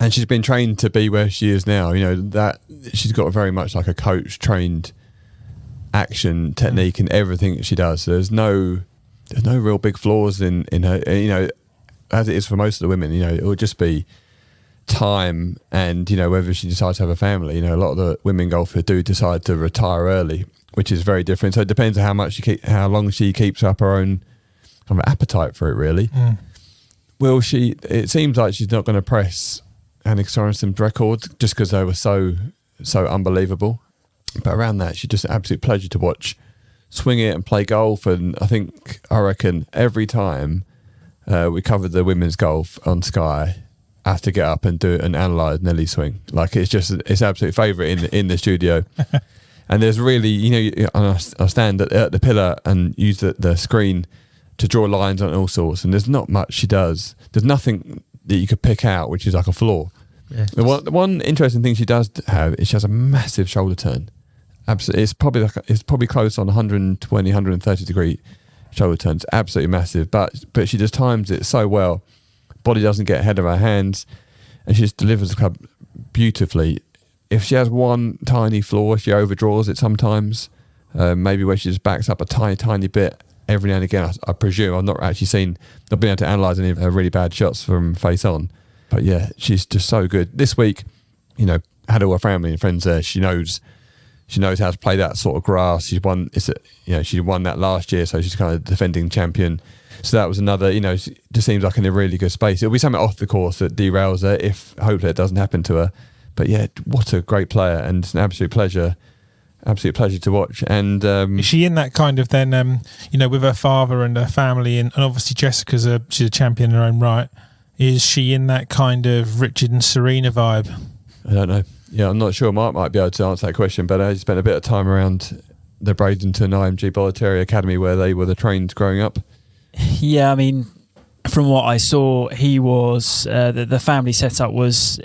and she's been trained to be where she is now. That she's got very much like a coach trained action technique in everything that she does. So there's no real big flaws in her. As it is for most of the women, it will just be time and, whether she decides to have a family. A lot of the women golfers do decide to retire early, which is very different. So it depends on how long she keeps up her own kind of appetite for it, really. Mm. Will she? It seems like she's not going to press Annika Sorensen's record just because they were so unbelievable. But around that, she's just an absolute pleasure to watch swing it and play golf. And I reckon every time we covered the women's golf on Sky, I have to get up and do and analyse Nelly's swing. Like, it's absolute favourite in the studio. And there's really, I stand at the pillar and use the screen to draw lines on all sorts. And there's not much she does. There's nothing that you could pick out which is like a flaw. Yeah. The one interesting thing she does have is she has a massive shoulder turn. Absolutely, it's probably close on 120, 130 degree shoulder turns, absolutely massive, but she just times it so well. Body doesn't get ahead of her hands, and she just delivers the club beautifully. If she has one tiny flaw, she overdraws it sometimes, maybe where she just backs up a tiny bit every now and again. I presume. I've not been able to analyse any of her really bad shots from face on, but yeah, she's just so good. This week, had all her family and friends there. She knows how to play that sort of grass. She won that last year, so she's kind of defending champion. So that was another, it just seems like in a really good space. It'll be something off the course that derails her if hopefully it doesn't happen to her. But yeah, what a great player, and it's an absolute pleasure to watch. And is she in that kind of then, with her father and her family, and obviously she's a champion in her own right. Is she in that kind of Richard and Serena vibe? I don't know. Yeah, I'm not sure. Mark might be able to answer that question, but I spent a bit of time around the Bradenton IMG Bollettieri Academy where they were the trained growing up. Yeah, I mean, from what I saw, he was the family setup was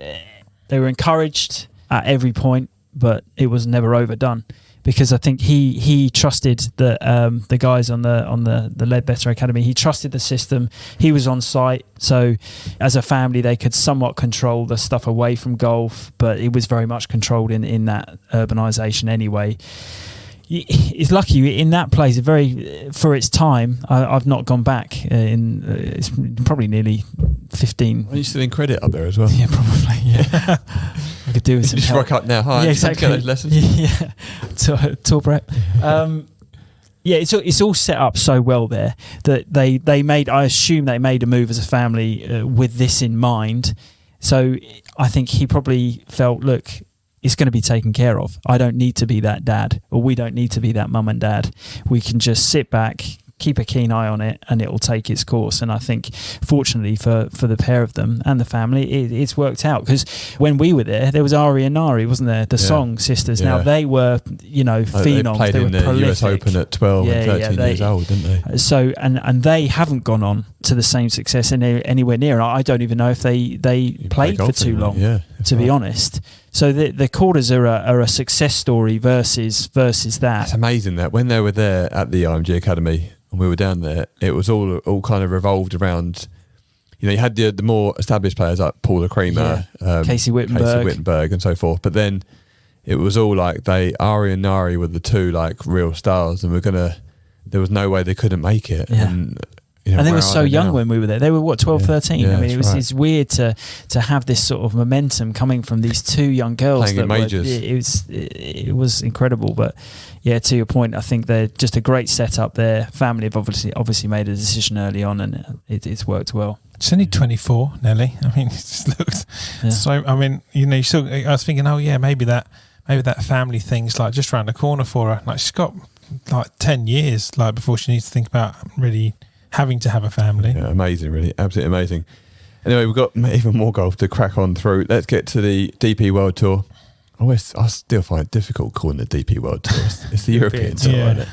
they were encouraged at every point, but it was never overdone because I think he trusted the guys on the Ledbetter Academy. He trusted the system. He was on site, so as a family they could somewhat control the stuff away from golf, but it was very much controlled in that urbanisation anyway. He's lucky in that place. For its time, I've not gone back. It's probably nearly 15. Are you still in credit up there as well? Yeah, probably. Yeah, I could do with some just help. rock up now. Hi, yeah, exactly. Get those lessons. Yeah, tour prep. Yeah, it's all set up so well there that they made. I assume they made a move as a family with this in mind. So I think he probably felt, look, it's going to be taken care of. I don't need to be that dad, or we don't need to be that mum and dad. We can just sit back, keep a keen eye on it, and it will take its course. And I think, fortunately for the pair of them and the family, it's worked out. Because when we were there was Ari and Nari, wasn't there? The Song sisters. Now they were, phenoms. They played in the prolific. US Open at 12 and 13 years old, didn't they? So and they haven't gone on to the same success anywhere near. I don't even know if they played for too long. To be honest. So the Kordas are a success story versus that. It's amazing that when they were there at the IMG Academy and we were down there, it was all kind of revolved around, you had the more established players like Paula Creamer, Casey Wittenberg and so forth. But then it was all like Ari and Nari were the two like real stars, and there was no way they couldn't make it. Yeah. And they were so young now? When we were there. They were 12, 13. Yeah, I mean, it's weird to have this sort of momentum coming from these two young girls. Playing in majors. It was incredible. But yeah, to your point, I think they're just a great setup. Their family have obviously made a decision early on, and it's worked well. She's only 24, Nelly. I mean, it just looks so. I mean, I was thinking, maybe that family thing's like just around the corner for her. Like she's got like 10 years like before she needs to think about really having to have a family. Yeah, amazing, really, absolutely amazing. Anyway, we've got even more golf to crack on through. Let's get to the DP World Tour. I still find it difficult calling the DP World Tour. It's the European Tour, isn't it?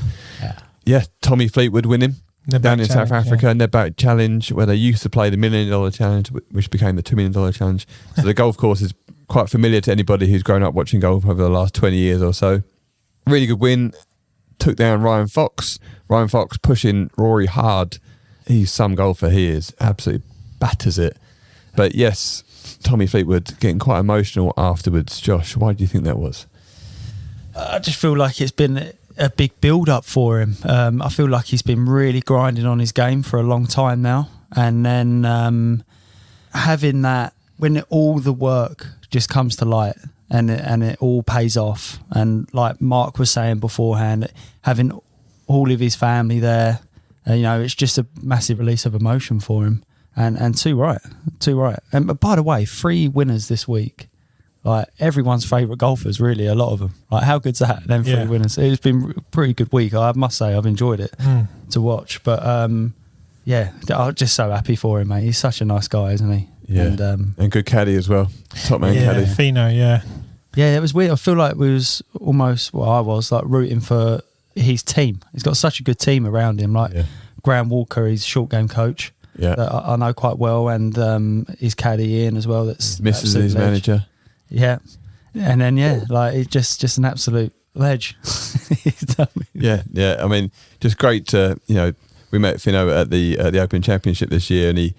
Yeah, Tommy Fleetwood winning down in South Africa, Nedbank Challenge, where they used to play the $1 Million Challenge, which became the $2 Million Challenge. So the golf course is quite familiar to anybody who's grown up watching golf over the last 20 years or so. Really good win. Took down Ryan Fox. Ryan Fox pushing Rory hard. He's some golfer, he is. Absolutely batters it. But yes, Tommy Fleetwood getting quite emotional afterwards. Josh, why do you think that was? I just feel like it's been a big build-up for him. I feel like he's been really grinding on his game for a long time now. And then having that, when all the work just comes to light and it all pays off. And like Mark was saying beforehand, having all of his family there, it's just a massive release of emotion for him. And too right. And by the way, 3 winners this week. Like everyone's favourite golfers, really, a lot of them. Like how good's that? Them 3 winners. It's been a pretty good week. I must say, I've enjoyed it to watch. But I'm just so happy for him, mate. He's such a nice guy, isn't he? Yeah, and good caddy as well. Top man caddy. Finau, Yeah, it was weird. I feel like we was almost, I was like rooting for his team. He's got such a good team around him. Like Graham Walker, he's short game coach. Yeah, that I know quite well, and his caddy Ian as well. That's Mrs. his manager. Yeah, and then it's just an absolute ledge. Yeah. I mean, just great to we met Finau at the Open Championship this year, and he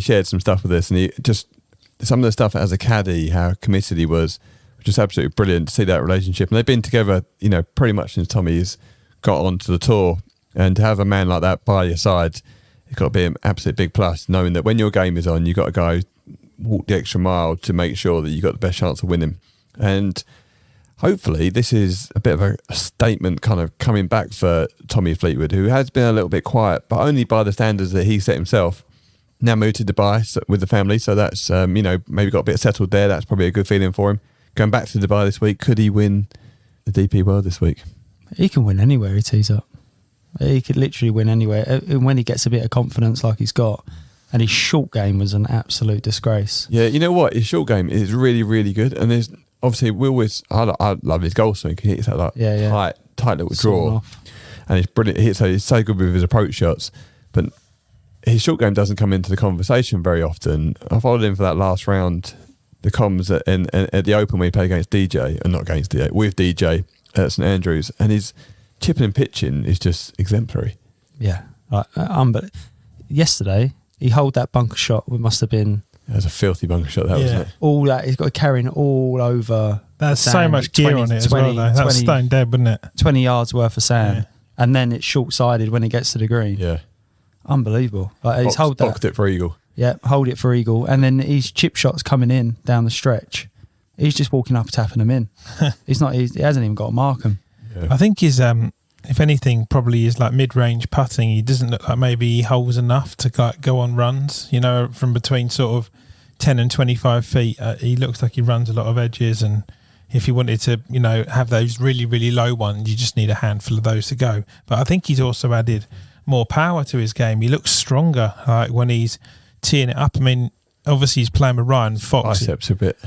shared some stuff with us, and he just some of the stuff as a caddy, how committed he was, just absolutely brilliant to see that relationship. And they've been together, pretty much since Tommy's got onto the tour, and to have a man like that by your side, it's got to be an absolute big plus, knowing that when your game is on, you've got to go walk the extra mile to make sure that you've got the best chance of winning. And hopefully this is a bit of a statement kind of coming back for Tommy Fleetwood, who has been a little bit quiet, but only by the standards that he set himself. Now moved to Dubai with the family, so that's, maybe got a bit settled there. That's probably a good feeling for him. Going back to Dubai this week, could he win the DP World this week? He can win anywhere he tees up. He could literally win anywhere. And when he gets a bit of confidence like he's got, and his short game was an absolute disgrace. Yeah, you know what? His short game is really, really good. And there's obviously, I love his golf swing. He hits that tight little draw. And he's brilliant. He's so good with his approach shots. But his short game doesn't come into the conversation very often. I followed him for that last round, the comms at the Open when he played against DJ, and not against DJ, with DJ at St Andrews. And his chipping and pitching is just exemplary. Yeah. But yesterday, he held that bunker shot. It must have been... It was a filthy bunker shot, wasn't it? All that, he's got to carry it all over. That's so much gear on it as well, though. That's stone dead, wouldn't it? 20 yards worth of sand. Yeah. And then it's short-sided when it gets to the green. Yeah. Unbelievable. He's boxed it for eagle. Yeah, hold it for eagle. And then his chip shots coming in down the stretch. He's just walking up, tapping them in. He hasn't even got to mark them. Yeah. I think his... if anything, probably is like mid-range putting. He doesn't look like maybe he holds enough to go on runs, from between sort of 10 and 25 feet. He looks like he runs a lot of edges, and if you wanted to, have those really, really low ones, you just need a handful of those to go. But I think he's also added more power to his game. He looks stronger, like when he's teeing it up. I mean, obviously he's playing with Ryan Fox. Biceps a bit.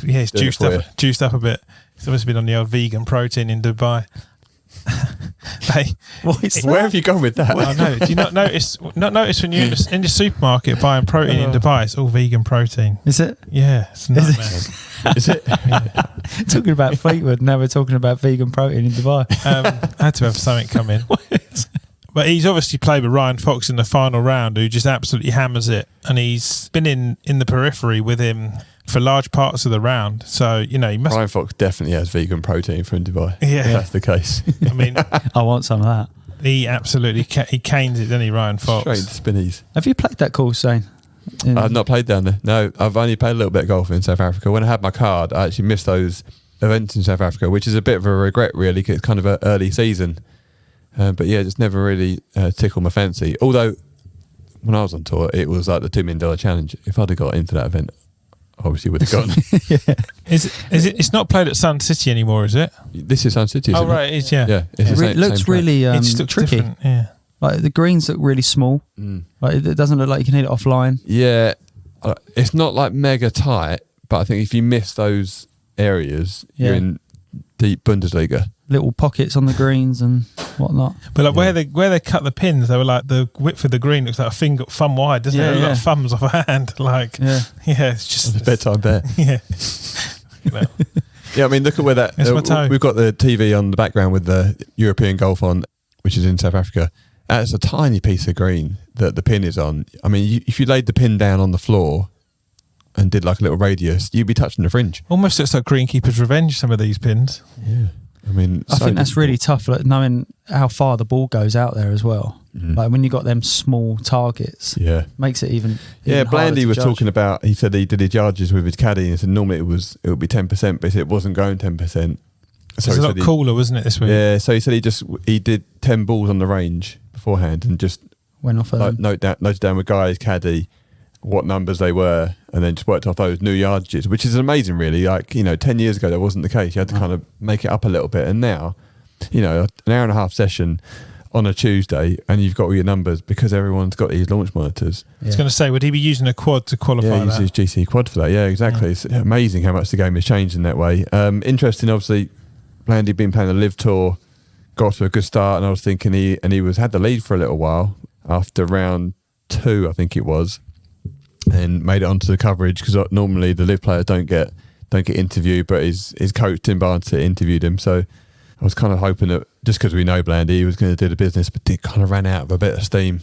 Yeah, he's juiced up a bit. He's obviously been on the old vegan protein in Dubai. Where have you gone with that? I know. Do you not notice when you're in the supermarket buying protein in Dubai, it's all vegan protein. Is it? Yeah, it's a nightmare. Is it? Yeah. Talking about Fleetwood, now we're talking about vegan protein in Dubai. I had to have something come in. But he's obviously played with Ryan Fox in the final round, who just absolutely hammers it. And he's been in the periphery with him for large parts of the round. So, he must... Ryan Fox definitely has vegan protein from Dubai. Yeah. If that's the case. I mean... I want some of that. He absolutely... he canes it, doesn't he, Ryan Fox? Straight spinnies. Have you played that course, Zane? I've not played down there. No, I've only played a little bit of golf in South Africa. When I had my card, I actually missed those events in South Africa, which is a bit of a regret, really, because it's kind of an early season. But yeah, just never really tickled my fancy. Although, when I was on tour, it was like the $2 million challenge. If I'd have got into that event, I obviously would have gone. Yeah. Is it? It's not played at Sun City anymore, is it? This is Sun City, isn't Oh, right, it is, yeah. Yeah, it's the It looks same really It just looks tricky. different, yeah. Like the greens look really small. track. Like it doesn't look like you can hit it offline. Yeah, it's not like mega tight, but I think if you miss those areas, you're Yeah. in deep Bundesliga. Little pockets on the greens and whatnot. But like where they cut the pins, they were like the width of the green looks like a thumb wide, doesn't it? Yeah, Like yeah. thumbs off a hand. Like, Yeah. it's just... It's bedtime bear. Yeah. Well, Yeah, I mean, look at where that... It's my toe. We've got the TV on the background with the European golf on, which is in South Africa. And it's a tiny piece of green that the pin is on. I mean, if you laid the pin down on the floor and did like a little radius, you'd be touching the fringe. almost looks like Greenkeeper's Revenge, some of these pins. Yeah. I mean... I think that's really tough, like, knowing how far the ball goes out there as well. Mhm. Like when you got them small targets, Yeah. makes it even Yeah, even harder Blandy to was judge. talking about, he said he did his yardages with his caddy and said normally it would be 10%, but he said it wasn't going 10%. So It's he a lot said cooler, wasn't it, this week? Yeah, so he said he did 10 balls on the range beforehand and just went off like, noted down with Guy's caddy what numbers they were and then just worked off those new yardages, which is amazing really. Like, 10 years ago that wasn't the case. You had to kind of make it up a little bit, and now, an hour and a half session on a Tuesday and you've got all your numbers because everyone's got these launch monitors. I was going to say, would he be using a quad to qualify Yeah, he that? uses GC quad for that. Yeah, exactly. It's amazing how much the game has changed in that way. Interesting, obviously, Blandy been playing the Live Tour, got to a good start, and I was thinking he had the lead for a little while after round 2, I think it was, and made it onto the coverage because normally the Live players don't get interviewed, but his coach Tim Barnett interviewed him. So I was kind of hoping that just because we know Blandy, he was going to do the business, but it kind of ran out of a bit of steam,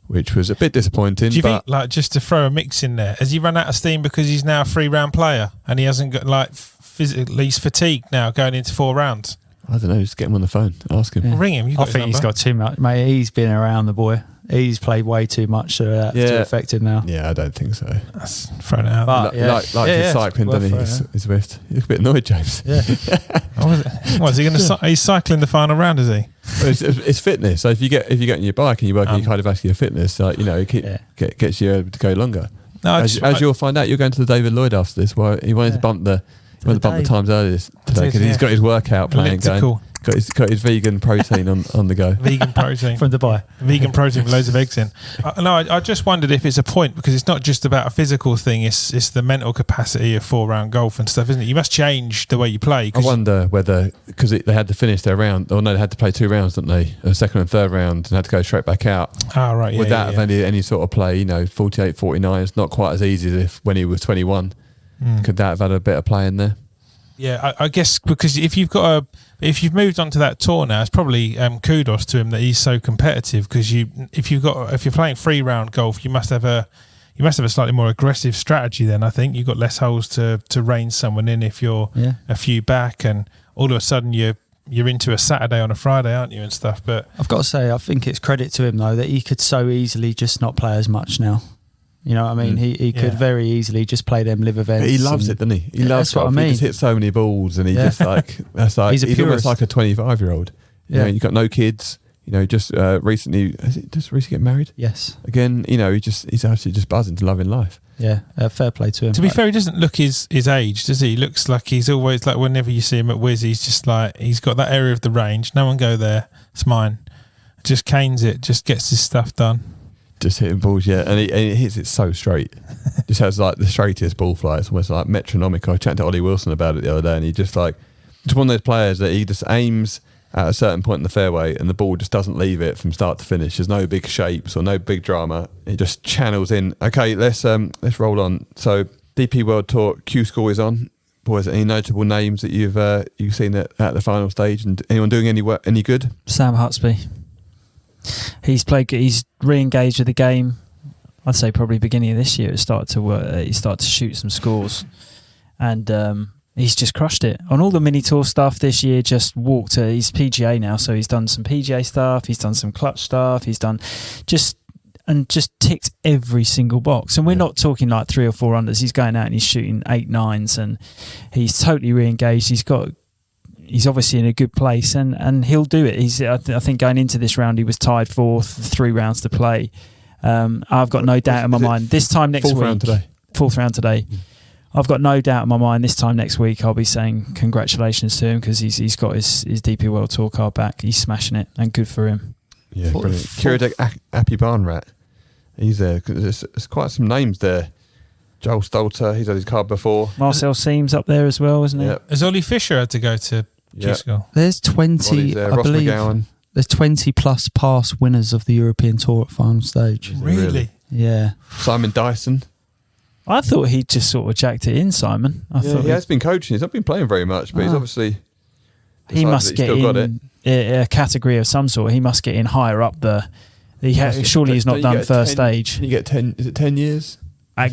which was a bit disappointing. Do you but think, like, just to throw a mix in there, has he run out of steam because he's now a 3-round player and he hasn't got, like, physically, he's fatigued now going into 4 rounds? I don't know, just get him on the phone, ask him. Yeah. Ring him. I think he's got too much, mate. He's been around the boy. He's played way too much to affect him now. Yeah, I don't think so. That's thrown it out. But- Like, yeah. like Yeah, his cycling, worth doesn't he? throwing, His wrist. You look a bit annoyed, James. Yeah. Is he going to? He's cycling the final round, is he? Well, it's fitness. So if you get on your bike and you work on your cardiovascular fitness, it gets you able to go longer. No, As you'll find out, you're going to the David Lloyd after this. Well, he wanted to bump the times earlier today because he's got his workout plan going. Elliptical. Got his vegan protein on the go. Vegan protein. From Dubai. Vegan protein with loads of eggs in. I just wondered if it's a point, because it's not just about a physical thing, it's the mental capacity of 4-round golf and stuff, isn't it? You must change the way you play. I wonder whether, because they had to finish their round, or no, they had to play 2 rounds, didn't they? A second and third round, and had to go straight back out. Oh, right, yeah. Would that have any sort of play, 48, 49, it's not quite as easy as if when he was 21. Could that have had a bit of play in there? Yeah, I guess because if you've moved on to that tour now, it's probably kudos to him that he's so competitive. Because if you're playing 3-round golf, you must have a slightly more aggressive strategy. Then I think you've got less holes to rein someone in if you're a few back, and all of a sudden you're into a Saturday on a Friday, aren't you, and stuff. But I've got to say, I think it's credit to him though that he could so easily just not play as much now. You know what I mean? He could very easily just play them live events. But he loves it, doesn't he? He loves that's what golf. I mean. He just hits so many balls, and he's Yeah. just like he's almost like a 25-year-old. You've got no kids. Just recently get married. Yes. Again, he's actually just buzzing to loving life. Yeah. Fair play to him. to be fair, he doesn't look his age, does he? He looks like he's always like, whenever you see him at Wiz, he's just like, he's got that area of the range. No one go there. It's mine. just canes it, just gets his stuff done. Just hitting balls, yeah, and he hits it so straight. Just has like the straightest ball fly. It's almost like metronomic. I chatted to Ollie Wilson about it the other day, and he just one of those players that he just aims at a certain point in the fairway, and the ball just doesn't leave it from start to finish. There's no big shapes or no big drama. It just channels in. Okay, let's roll on. So DP World Tour Q School is on. Boys, any notable names that you've seen at the final stage, and anyone doing any good? Sam Hutsby. He's re-engaged with the game. I'd say probably beginning of this year it started to work. He started to shoot some scores, and he's just crushed it on all the mini tour stuff this year. Just walked. He's PGA now, so he's done some PGA stuff. He's done some clutch stuff. He's done just ticked every single box. And we're not talking like 3 or 4 unders. He's going out and he's shooting 8 9s, and he's totally re-engaged. He's obviously in a good place, and he'll do it. I think going into this round, he was tied 4th, 3 rounds to play. I've got no doubt in my mind. This time next week, fourth round today. I've got no doubt in my mind. This time next week, I'll be saying congratulations to him because he's got his DP World Tour card back. He's smashing it, and good for him. Yeah, brilliant. Kiradek Apibarnrat. He's there. There's quite some names there. Joel Stolter, he's had his card before. Marcel Seams up there as well, isn't he? Yep. Has Ollie Fisher had to go to Q-School? There's 20, I Ross believe. McGowan. There's 20 plus past winners of the European Tour at final stage. Really? Yeah. Simon Dyson. I thought he just sort of jacked it in, Simon. I thought he has been coaching. He's not been playing very much, but he's obviously... He must get in a category of some sort. He must get in higher up the... Surely he's not done first stage. You get 10... Is it 10 years?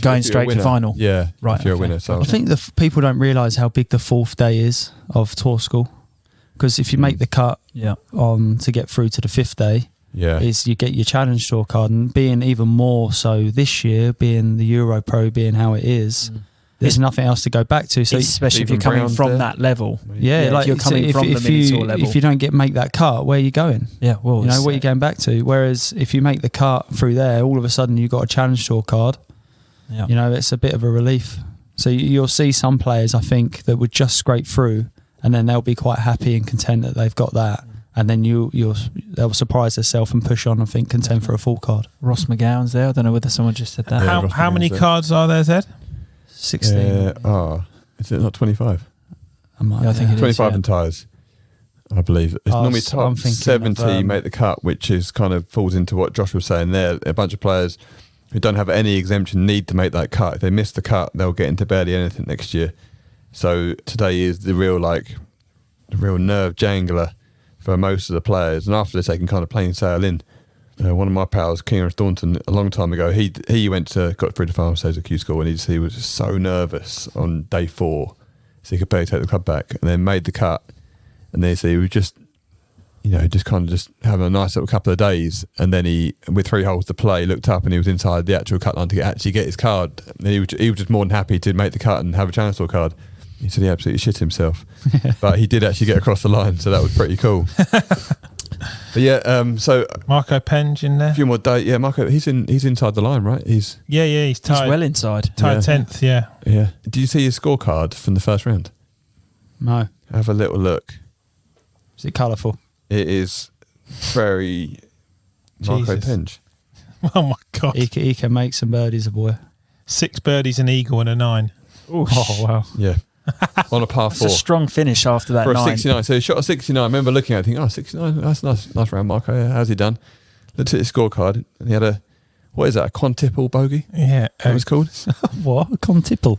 Going straight to final. Yeah, right. If you're a winner. So I think people don't realise how big the 4th day is of Tour School. Because if you make the cut to get through to the 5th day, is you get your Challenge Tour card, and being even more so this year, being the Euro Pro being how it is, there's nothing else to go back to. So especially if you're coming from that level. Yeah, like if you're coming from the mini tour level. If you don't make that cut, where are you going? Yeah, well, what are you going back to? Whereas if you make the cut through there, all of a sudden you've got a Challenge Tour card. Yeah. It's a bit of a relief. So you'll see some players, I think, that would just scrape through, and then they'll be quite happy and content that they've got that, and then they'll surprise themselves and push on and think contend for a full card. Ross McGowan's there. I don't know whether someone just said that. Yeah, how many cards are there, Zed? 16. Is it not 25? I think it is. 25 and tyres, I believe. It's normally top 70 make the cut, which is kind of falls into what Josh was saying there. A bunch of players who don't have any exemption need to make that cut. If they miss the cut, they'll get into barely anything next year. So today is the real nerve jangler for most of the players. And after this, they can kind of plain sail in. One of my pals, Kieran Staunton, a long time ago, he got through the final stage of Q School, and he was just so nervous on day 4, so he could barely take the club back, and then made the cut. And then he was just having a nice little couple of days, and then he, with 3 holes to play, looked up and he was inside the actual cut line to actually get his card. And he was just more than happy to make the cut and have a Challenge Tour card. He said he absolutely shit himself, but he did actually get across the line, so that was pretty cool. But so Marco Penge in there. A few more days. Yeah, Marco, he's inside the line, right? He's he's tied. He's well inside. Tied 10th. Yeah. Do you see his scorecard from the first round? No. Have a little look. Is it colourful? It is very Marco Penge. Oh my God. He can make some birdies, a boy. 6 birdies, an eagle, and a 9. Oh wow. Yeah. On a par 4. It's a strong finish after that for 9. a 69. So he shot a 69. I remember looking at it thinking, 69, that's nice round, Marco. How's he done? Looked at his scorecard, and he had a quintuple bogey? Yeah. That was called? What? A quintuple?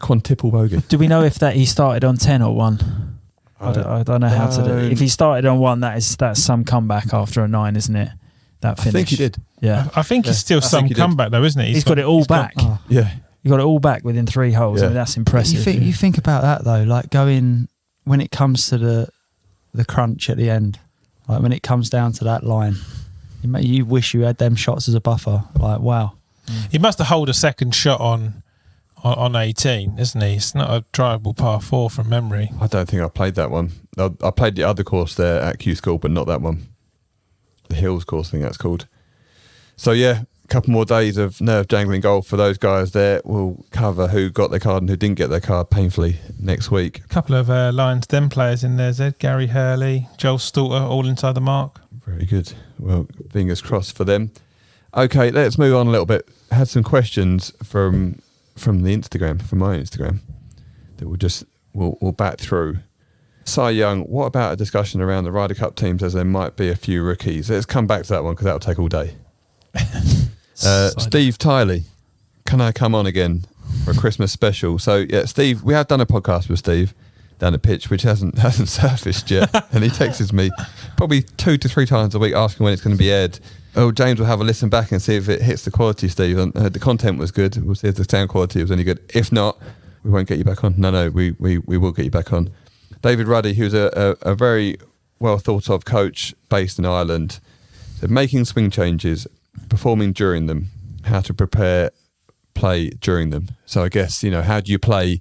Quintuple bogey. Do we know if that he started on 10 or 1? I don't know how to do it. If he started on 1, that's some comeback after a 9, isn't it? That finish. I think he did. Yeah. I think it's still some comeback though, isn't it? He's got it all back. Yeah. You got it all back within 3 holes. Yeah. I mean, that's impressive. You think about that though, like going when it comes to the crunch at the end, like when it comes down to that line, you wish you had them shots as a buffer. Like wow. He must have holed a second shot on 18, isn't he? It's not a drivable par 4 from memory. I don't think I played that one. I played the other course there at Q School, but not that one. The Hills course, I think that's called. So yeah, a couple more days of nerve jangling golf for those guys there. We'll cover who got their card and who didn't get their card painfully next week. A couple of Lions Den players in there, Zed. Gary Hurley, Joel Stolter, all inside the mark. Very good. Well, fingers crossed for them. Okay, let's move on a little bit. I had some questions from the Instagram, from my Instagram, that we'll bat through. Cy Young, what about a discussion around the Ryder Cup teams, as there might be a few rookies? Let's come back to that one because that'll take all day. Steve Tiley, can I come on again for a Christmas special? So yeah, Steve, we have done a podcast with Steve down at pitch, which hasn't surfaced yet, and he texts me probably 2 to 3 times a week asking when it's going to be aired. Oh, James will have a listen back and see if it hits the quality, Steve. And the content was good. We'll see if the sound quality was any good. If not, we won't get you back on. No, we will get you back on. David Ruddy, who's a very well thought of coach based in Ireland, said making swing changes, performing during them, how to prepare play during them. So I guess, how do you play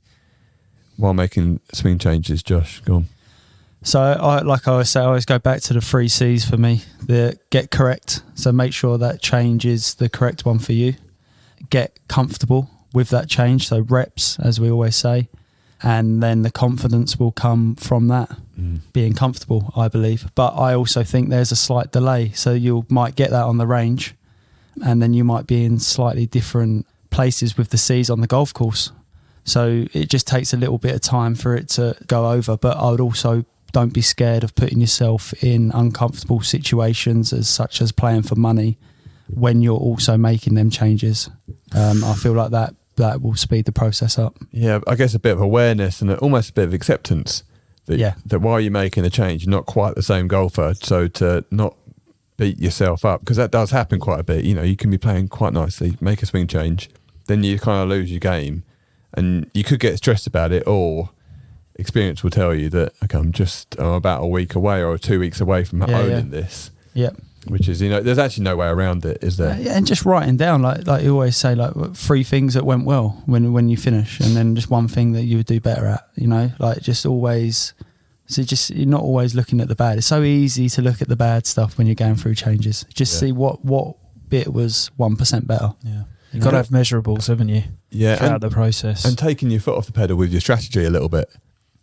while making swing changes? Josh, go on. So I always go back to the 3 C's for me. The get correct. So make sure that change is the correct one for you. Get comfortable with that change. So reps, as we always say. And then the confidence will come from that, being comfortable, I believe. But I also think there's a slight delay. So you might get that on the range, and then you might be in slightly different places with the C's on the golf course. So it just takes a little bit of time for it to go over. But I would also don't be scared of putting yourself in uncomfortable situations, as such as playing for money, when you're also making them changes. I feel like that will speed the process up. Yeah, I guess a bit of awareness and almost a bit of acceptance that while you're making a change, you're not quite the same golfer. So to not beat yourself up, because that does happen quite a bit. You can be playing quite nicely, make a swing change, then you kind of lose your game, and you could get stressed about it, or experience will tell you that, okay, I'm about a week away or 2 weeks away from owning this. Yeah. Which is, there's actually no way around it, is there? And just writing down, like you always say, like 3 things that went well when you finish, and then just 1 thing that you would do better at, like just always. So you're not always looking at the bad. It's so easy to look at the bad stuff when you're going through changes. Just see what bit was 1% better. Yeah. You've got to have measurables, haven't you? Yeah. Throughout the process. And taking your foot off the pedal with your strategy a little bit.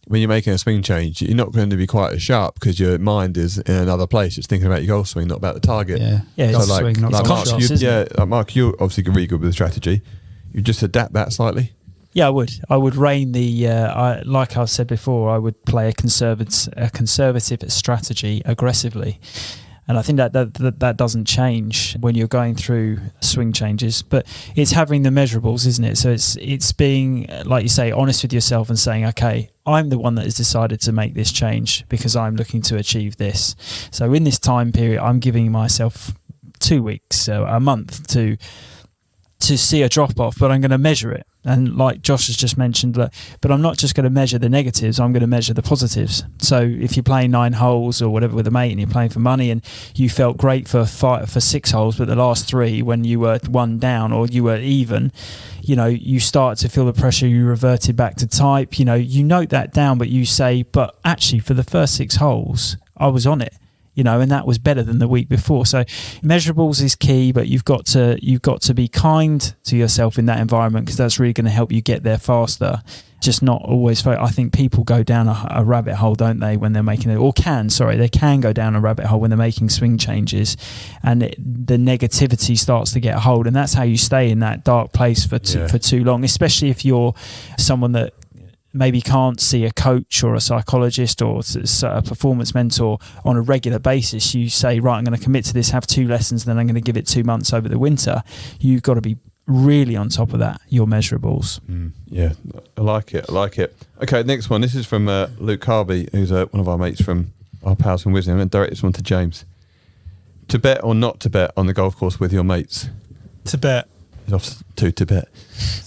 When you're making a swing change, you're not going to be quite as sharp because your mind is in another place. It's thinking about your golf swing, not about the target. Yeah, it's so swing, not Mark, shots, Mark, you're obviously really good with the strategy. You just adapt that slightly. Yeah, I would rein the. Like I've said before, I would play a conservative strategy aggressively. And I think that doesn't change when you're going through swing changes, but it's having the measurables, isn't it? So it's being, like you say, honest with yourself and saying, okay, I'm the one that has decided to make this change because I'm looking to achieve this. So in this time period, I'm giving myself 2 weeks, so a month to see a drop off, but I'm going to measure it. And like Josh has just mentioned, but I'm not just going to measure the negatives, I'm going to measure the positives. So if you're playing 9 holes or whatever with a mate and you're playing for money and you felt great for 6 holes, but the last 3, when you were 1 down or you were even, you start to feel the pressure, you reverted back to type, you note that down, but you say, but actually for the first 6 holes, I was on it. And that was better than the week before. So measurables is key, but you've got to be kind to yourself in that environment, because that's really going to help you get there faster. Just not always. I think people go down a rabbit hole, don't they, when they're making it, they can go down a rabbit hole when they're making swing changes, and the negativity starts to get a hold, and that's how you stay in that dark place for too long. Especially if you're someone that maybe can't see a coach or a psychologist or a performance mentor on a regular basis. You say, right, I'm going to commit to this, have 2 lessons, then I'm going to give it 2 months over the winter. You've got to be really on top of that, your measurables. Yeah, I like it. Okay, next one. This is from Luke Harvey, who's one of our mates from our pals from Wisdom. I'm going to direct this one to James. To bet or not to bet on the golf course with your mates? To bet. He's off to Tibet.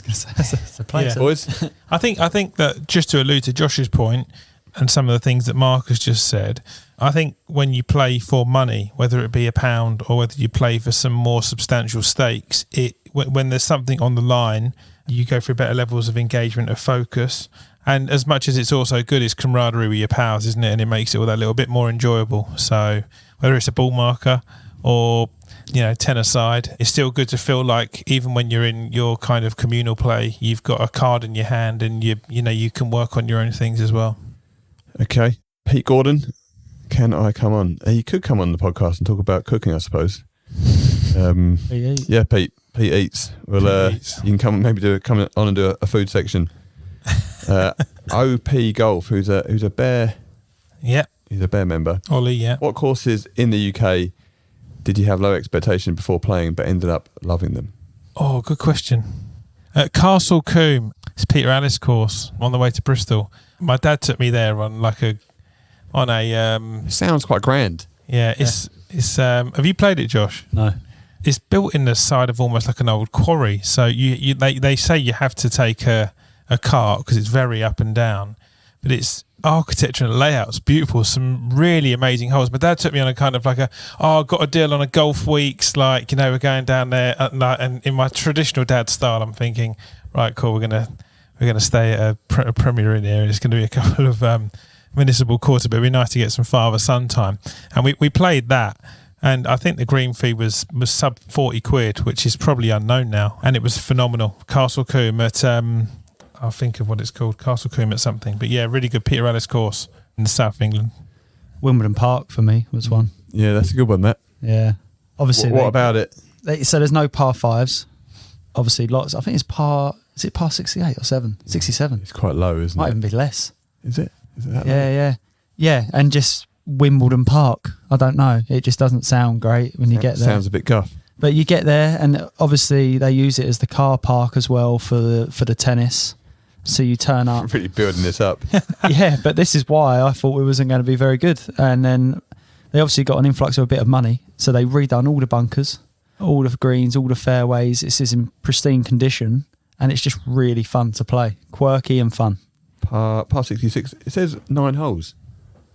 It's a place. Yeah. Boys? I think that, just to allude to Josh's point and some of the things that Mark has just said, I think when you play for money, whether it be £1 or whether you play for some more substantial stakes, when there's something on the line, you go through better levels of engagement, of focus. And as much as it's also good, it's camaraderie with your pals, isn't it? And it makes it all that little bit more enjoyable. So whether it's a ball marker or 10 aside, it's still good to feel like even when you're in your kind of communal play, you've got a card in your hand and you can work on your own things as well. Okay. Pete Gordon, can I come on? You could come on the podcast and talk about cooking, I suppose. Yeah, Pete eats. Well, Eats. you can come on and do a food section. OP Golf, who's a bear. Yeah. He's a bear member. Ollie, yeah. What courses in the UK did you have low expectation before playing, but ended up loving them? Oh, good question. At Castle Combe, it's Peter Alice course on the way to Bristol. My dad took me there on It sounds quite grand. Yeah, it's have you played it, Josh? No. It's built in the side of almost like an old quarry. So they say you have to take a cart because it's very up and down, but it's architecture and layout's beautiful. Some really amazing holes. My dad took me on a kind of like I got a deal on a golf weeks, like, you know, we're going down there at night, and in my traditional dad style, I'm thinking, right, cool, we're gonna stay at a Premier Inn here, and it's going to be a couple of municipal quarter, but it'd be nice to get some father-son time. And we played that, and I think the green fee was sub 40 quid, which is probably unknown now, and it was phenomenal. Castle Combe at I'll think of what it's called, Castle Combe at something, but yeah, really good Peter Alice course in the south of England. Wimbledon Park for me was one. Yeah, that's a good one, that. Yeah. Obviously. What about it? So there's no par fives. Obviously lots. I think it's par 68 or 67? It's quite low, isn't Might it? even be less. Is it that low? Yeah. And just Wimbledon Park. I don't know. It just doesn't sound great when you get there. Sounds a bit guff. But you get there, and obviously they use it as the car park as well for the tennis. So you turn up. I'm really building this up. Yeah, but this is why I thought it wasn't going to be very good. And then they obviously got an influx of a bit of money, so they redone all the bunkers, all the greens, all the fairways. It's in pristine condition, and it's just really fun to play. Quirky and fun. Par 66. It says 9 holes.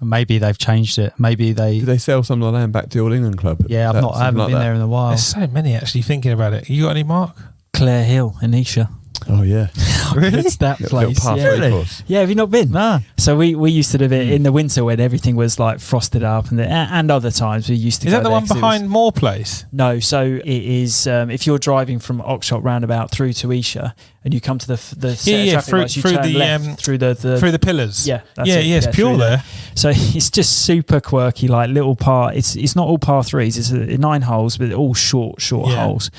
Maybe they've changed it. Maybe Did they sell some of the land back to Old England Club? Yeah, I haven't been there in a while. There's so many actually thinking about it. You got any, Mark? Clare Hill in Isha. Oh yeah. Really? It's that place. Par Yeah. 3 course. Yeah, have you not been? Nah. So we used to do it in the winter when everything was like frosted up, and other times we used to. Is go that the there one 'cause it was- behind Moore Place? No, so it is. If you're driving from Oxshott roundabout through to Isha, and you come to the set of traffic lights, you through turn the, left through the through the pillars. Yeah, that's yeah, it. it's pure through there. So it's just super quirky, like little par. It's not all par threes. It's 9 holes, but all short Yeah. holes.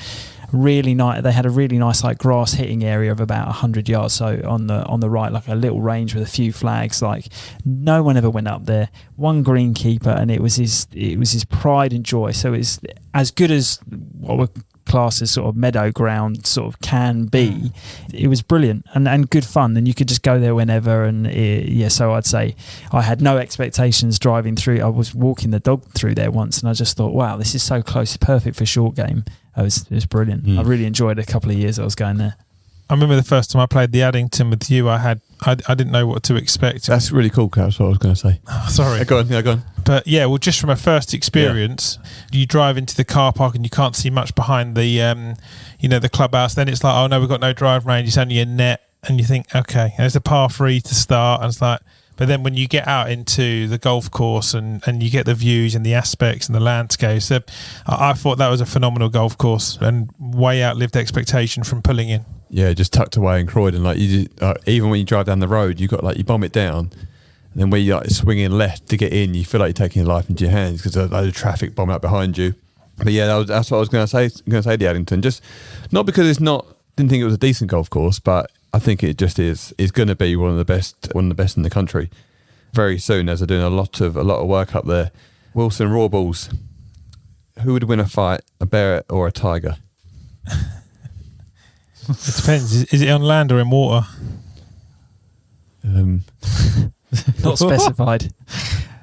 Really nice. They had a really nice like grass hitting area of about 100 yards. So on the right, like a little range with a few flags. Like no one ever went up there. One greenkeeper, and it was his pride and joy. So it's as good as what we're class as sort of meadow ground sort of can be. It was brilliant and good fun, and you could just go there whenever. And so I'd say I had no expectations driving through. I was walking the dog through there once, and I just thought, wow, this is so close, perfect for short game. It was brilliant. I really enjoyed a couple of years I was going there. I remember the first time I played the Addington with you, I didn't know what to expect. That's really cool, Carl. That's what I was going to say. Oh, sorry. Go on. But yeah, well, just from a first experience, you drive into the car park and you can't see much behind the, the clubhouse. Then it's like, oh no, we've got no drive range. It's only a net, and you think, okay, there's a par 3 to start, and it's like. But then when you get out into the golf course and you get the views and the aspects and the landscapes, I thought that was a phenomenal golf course and way outlived expectation from pulling in. Yeah, just tucked away in Croydon. Like even when you drive down the road, you bomb it down, and then when you swinging left to get in, you feel like you're taking your life into your hands because there's a load of traffic bombing up behind you. But yeah, that's what I was going to say. The Addington, just not because didn't think it was a decent golf course, but I think it just is going to be one of the best in the country very soon, as they're doing a lot of work up there. Wilson Raw Balls. Who would win a fight, a bear or a tiger? It depends. Is it on land or in water? Not specified.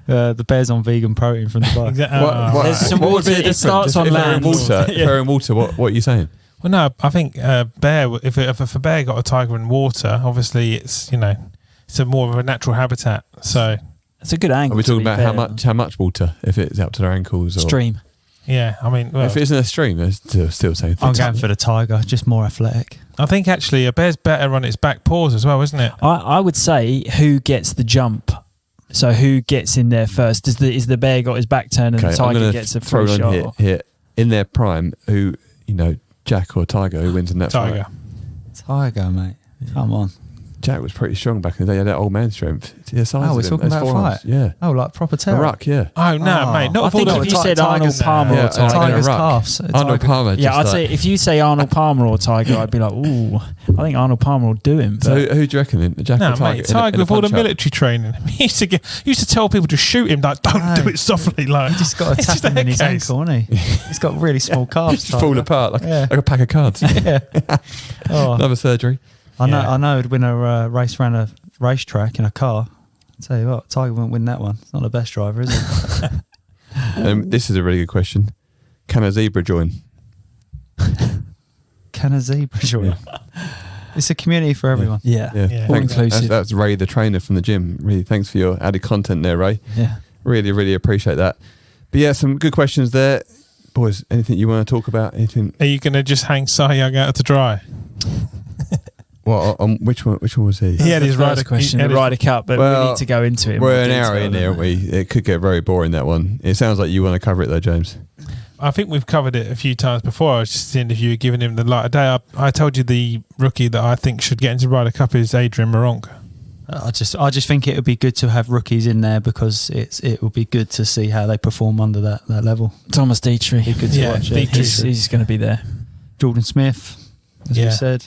The bear's on vegan protein from Dubai. Exactly. What- There's some what would be water. the It starts difference? on If they're in land. water, Yeah. if they're in water, what are you saying? Well, no, I think bear. If a bear got a tiger in water, obviously it's it's a more of a natural habitat. So It's a good angle. Are we to talking be about fair. how much water? If it's up to their ankles, or Stream. yeah, I mean, well, if it's in a stream, they're still saying. I'm going for the tiger, just more athletic. I think actually a bear's better on its back paws as well, isn't it? I would say who gets the jump. So who gets in there first? Is the bear got his back turned and the I'm tiger gonna gets a throw free it shot? on here in their prime. Who Jack or Tiger? Who wins in that Tiger. fight? Tiger, mate. Come on. Jack was pretty strong back in the day. He had that old man strength. The size we're of him, talking those about forearms. fight. Yeah. Oh, like proper terror. A ruck, yeah. Oh no, mate! Not I if all think the if you said Arnold Palmer or Tiger, Tiger's ruck. calves. Arnold Palmer. yeah, just I'd like- say if you say Arnold Palmer or Tiger, I'd be like, ooh, I think Arnold Palmer will do him. But So who do you reckon? Jack No, or Tiger? mate, Tiger in a with all the punch-up? military training. He used to tell people to shoot him, like, don't No. do it softly. Like, He's just got to it's tap just a him in his head case. ankle, hasn't he? He's got really small calves. Just fall Tiger. apart like Yeah. a pack of cards. Yeah. Oh, Another surgery. I know. Yeah. I know. He'd win a race around a racetrack in a car. I'll tell you what, Tiger won't win that one. It's not the best driver, is it? This is a really good question. Can a zebra join? Can a zebra join? It's a community for everyone. yeah, Yeah. all Thanks. inclusive. That's Ray, the trainer from the gym. Really, thanks for your added content there, Ray. Yeah. Really, really appreciate that. But yeah, some good questions there. Boys, anything you want to talk about? Anything? Are you going to just hang Sahyag out to dry? Well, which one was he? He had the his first Ryder question, he had the his- Ryder Cup, but Well, we need to go into it. in We're more an hour detail, in there, don't aren't we? It could get very boring, that one. It sounds like you want to cover it though, James. I think we've covered it a few times before. I was just seeing if you were giving him the light of day. I told you the rookie that I think should get into Ryder Cup is Adrian Moronk. I just think it would be good to have rookies in there because it would be good to see how they perform under that level. Thomas Dietrich. Be good to Yeah, watch. Dietrich. He's going to be there. Jordan Smith, as we Yeah. said.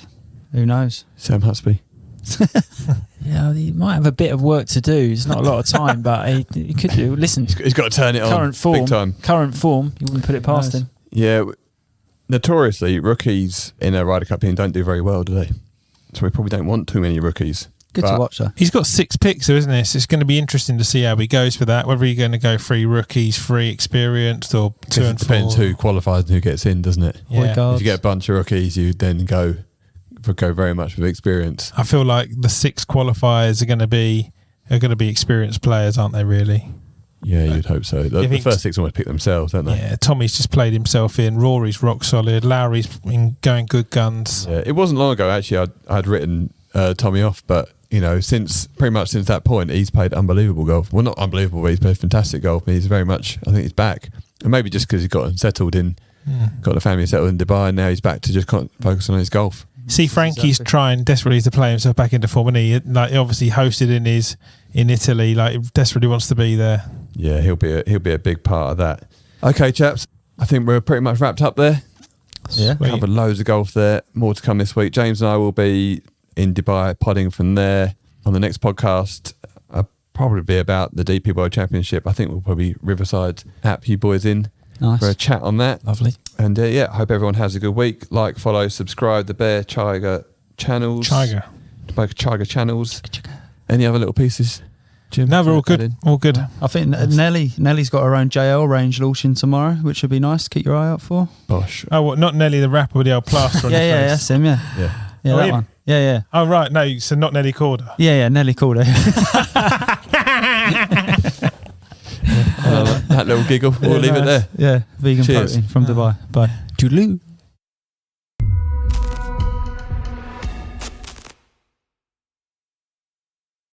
Who knows? Sam Hutsby. Yeah, he might have a bit of work to do. It's not a lot of time, but he could do. Listen, He's got to turn it on. current form, Big time. you wouldn't put it past Nice. him. Yeah. Notoriously, rookies in a Ryder Cup team don't do very well, do they? So we probably don't want too many rookies. Good But to watch though. He's got 6 picks, though, isn't it? So it's going to be interesting to see how he goes for that. Whether you're going to go 3 rookies, 3 experienced, or 2 and 4. Depends who qualifies and who gets in, doesn't it? Yeah. Odegaard. If you get a bunch of rookies, you then go very much with experience. I feel like the 6 qualifiers are going to be experienced players, aren't they? Really? Yeah, you'd hope so. The think- first 6 almost pick themselves, don't they? Yeah. Tommy's just played himself in. Rory's rock solid. Lowry's been going good guns. Yeah, it wasn't long ago actually. I'd written Tommy off, but you know, pretty much since that point, he's played unbelievable golf. Well, not unbelievable, but he's played fantastic golf. And he's very much, I think, he's back, and maybe just because he's got settled in, got the family settled in Dubai, and now he's back to just focus on his golf. See, Frankie's Exactly. trying desperately to play himself back into form, and he obviously hosted in Italy. Like, he desperately wants to be there. Yeah, he'll be a big part of that. Okay, chaps, I think we're pretty much wrapped up there. Yeah. Sweet. Covered loads of golf there. More to come this week. James and I will be in Dubai podding from there. On the next podcast, I'll probably be about the DP World Championship. I think we'll probably Riverside app you boys in Nice. for a chat on that. Lovely. And yeah, I hope everyone has a good week. Like, follow, subscribe the Bear Chiger channels. Chiger. Chiger channels. Any other little pieces, Jim? No, we're all Add good. in? All good. I think Nelly's got her own JL range launching tomorrow, which would be nice. Keep your eye out for. Bosh. Oh, what? Not Nelly the rapper with the old plaster on Yeah, his yeah, face. that's him. Yeah, Yeah. yeah, Oh, that him? one. Yeah. Oh, right. No, so not Nelly Korda. Yeah, Nelly Korda. That little giggle. We'll leave it there. Yeah, vegan Cheers. protein from Dubai. Bye. Toodaloo.